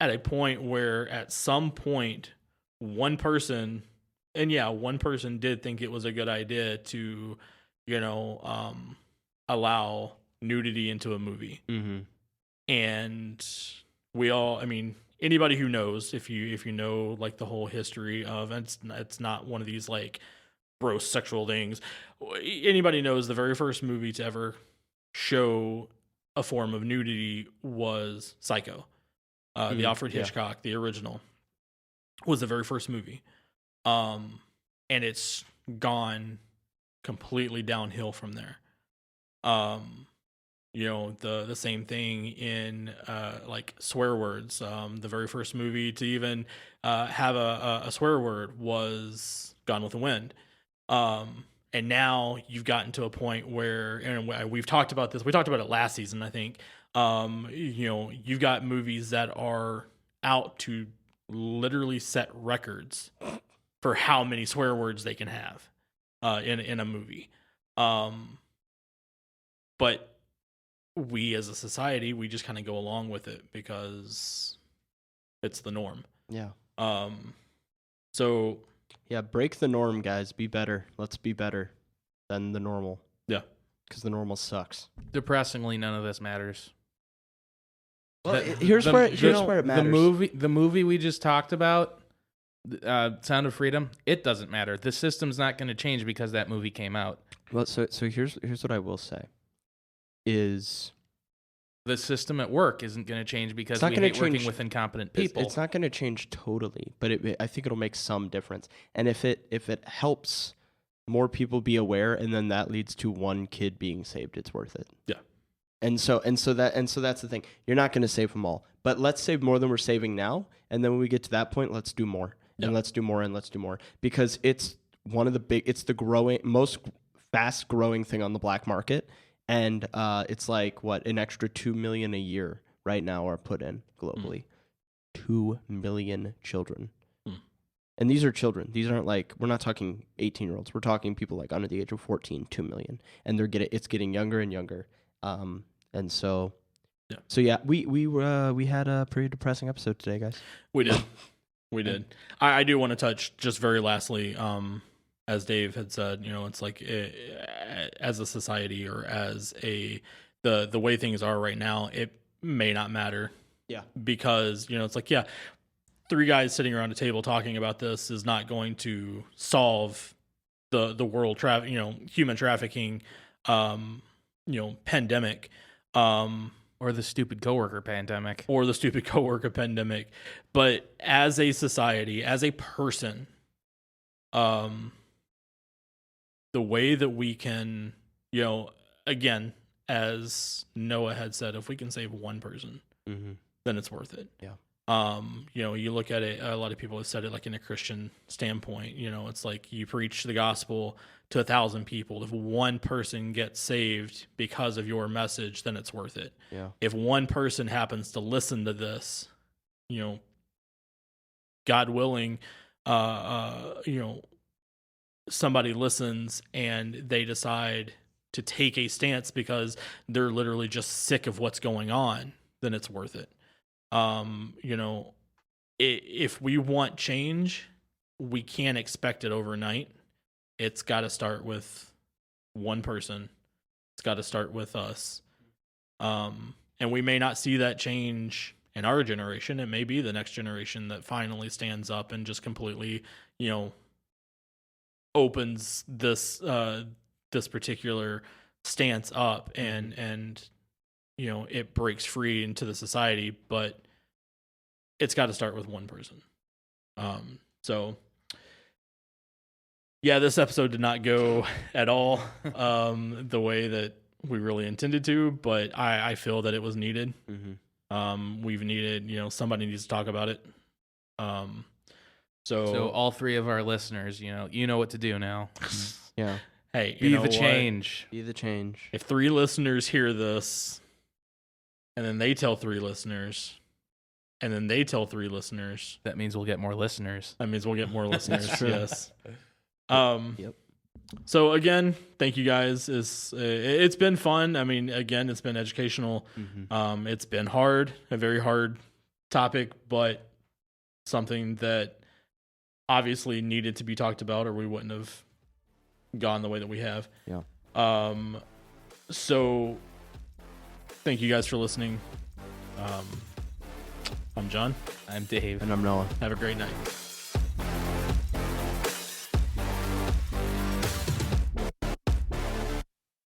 A: at a point where at some point, one person did think it was a good idea to, allow nudity into a movie.
B: Mm-hmm.
A: And we all, I mean, anybody who knows, if you know like the whole history of, and it's not one of these like gross sexual things. Anybody knows the very first movie to ever show a form of nudity was Psycho. The Alfred Hitchcock, the original, was the very first movie. And it's gone completely downhill from there. The same thing in like swear words. The very first movie to even have a swear word was Gone with the Wind. And now you've gotten to a point where, and we've talked about this. We talked about it last season, I think. You've got movies that are out to literally set records for how many swear words they can have in a movie. But we as a society, we just kind of go along with it because it's the norm.
B: Yeah.
A: So
B: yeah, break the norm, guys. Be better. Let's be better than the normal.
A: Yeah.
B: Because the normal sucks.
C: Depressingly, none of this matters.
B: Well, here's where it matters.
C: The movie we just talked about, Sound of Freedom, it doesn't matter. The system's not going to change because that movie came out.
B: Well, so here's what I will say. Is
C: the system at work isn't going to change because we hate working with incompetent people.
B: It's not going to change totally, but I think it'll make some difference. And if it helps more people be aware, and then that leads to one kid being saved, it's worth it.
A: Yeah.
B: And so that's the thing. You're not going to save them all, but let's save more than we're saving now. And then when we get to that point, let's do more, and let's do more, and let's do more, because it's the most fast growing thing on the black market. And it's like an extra 2 million a year right now are put in globally. 2 million children. And these are children. These aren't we're not talking 18-year-olds. We're talking people like under the age of 14, 2 million. And it's getting younger and younger. And so we had a pretty depressing episode today, guys.
A: We did. We did. I do want to touch just very lastly, as Dave had said, it's like as a society or as the way things are right now, it may not matter.
B: Yeah.
A: Because, it's like, yeah, 3 guys sitting around a table talking about this is not going to solve the world human trafficking, pandemic.
C: Or the stupid coworker pandemic.
A: But as a society, as a person, the way that we can, again, as Noah had said, if we can save one person, then it's worth it.
B: Yeah.
A: You look at it, a lot of people have said it like in a Christian standpoint, it's like you preach the gospel to 1,000 people. If one person gets saved because of your message, then it's worth it.
B: Yeah.
A: If one person happens to listen to this, God willing, somebody listens and they decide to take a stance because they're literally just sick of what's going on, then it's worth it. If we want change, we can't expect it overnight. It's got to start with one person. It's got to start with us. And we may not see that change in our generation. It may be the next generation that finally stands up and just completely, opens this particular stance up and it breaks free into the society, but it's got to start with one person. So yeah, this episode did not go at all the way that we really intended to, but I feel that it was needed. We've needed, somebody needs to talk about it. So
C: all 3 of our listeners, you know what to do now.
B: Yeah.
A: Hey,
C: be the change.
B: Be the change.
A: If 3 listeners hear this, and then they tell 3 listeners, and then they tell 3 listeners,
C: that means we'll get more listeners.
A: Yes.
B: Yep.
A: So again, thank you guys. It's been fun. I mean, again, it's been educational. It's been hard, a very hard topic, but something that obviously needed to be talked about, or we wouldn't have gone the way that we have.
B: Yeah.
A: So thank you guys for listening. I'm John.
C: I'm Dave.
B: And I'm Noah.
A: Have a great night.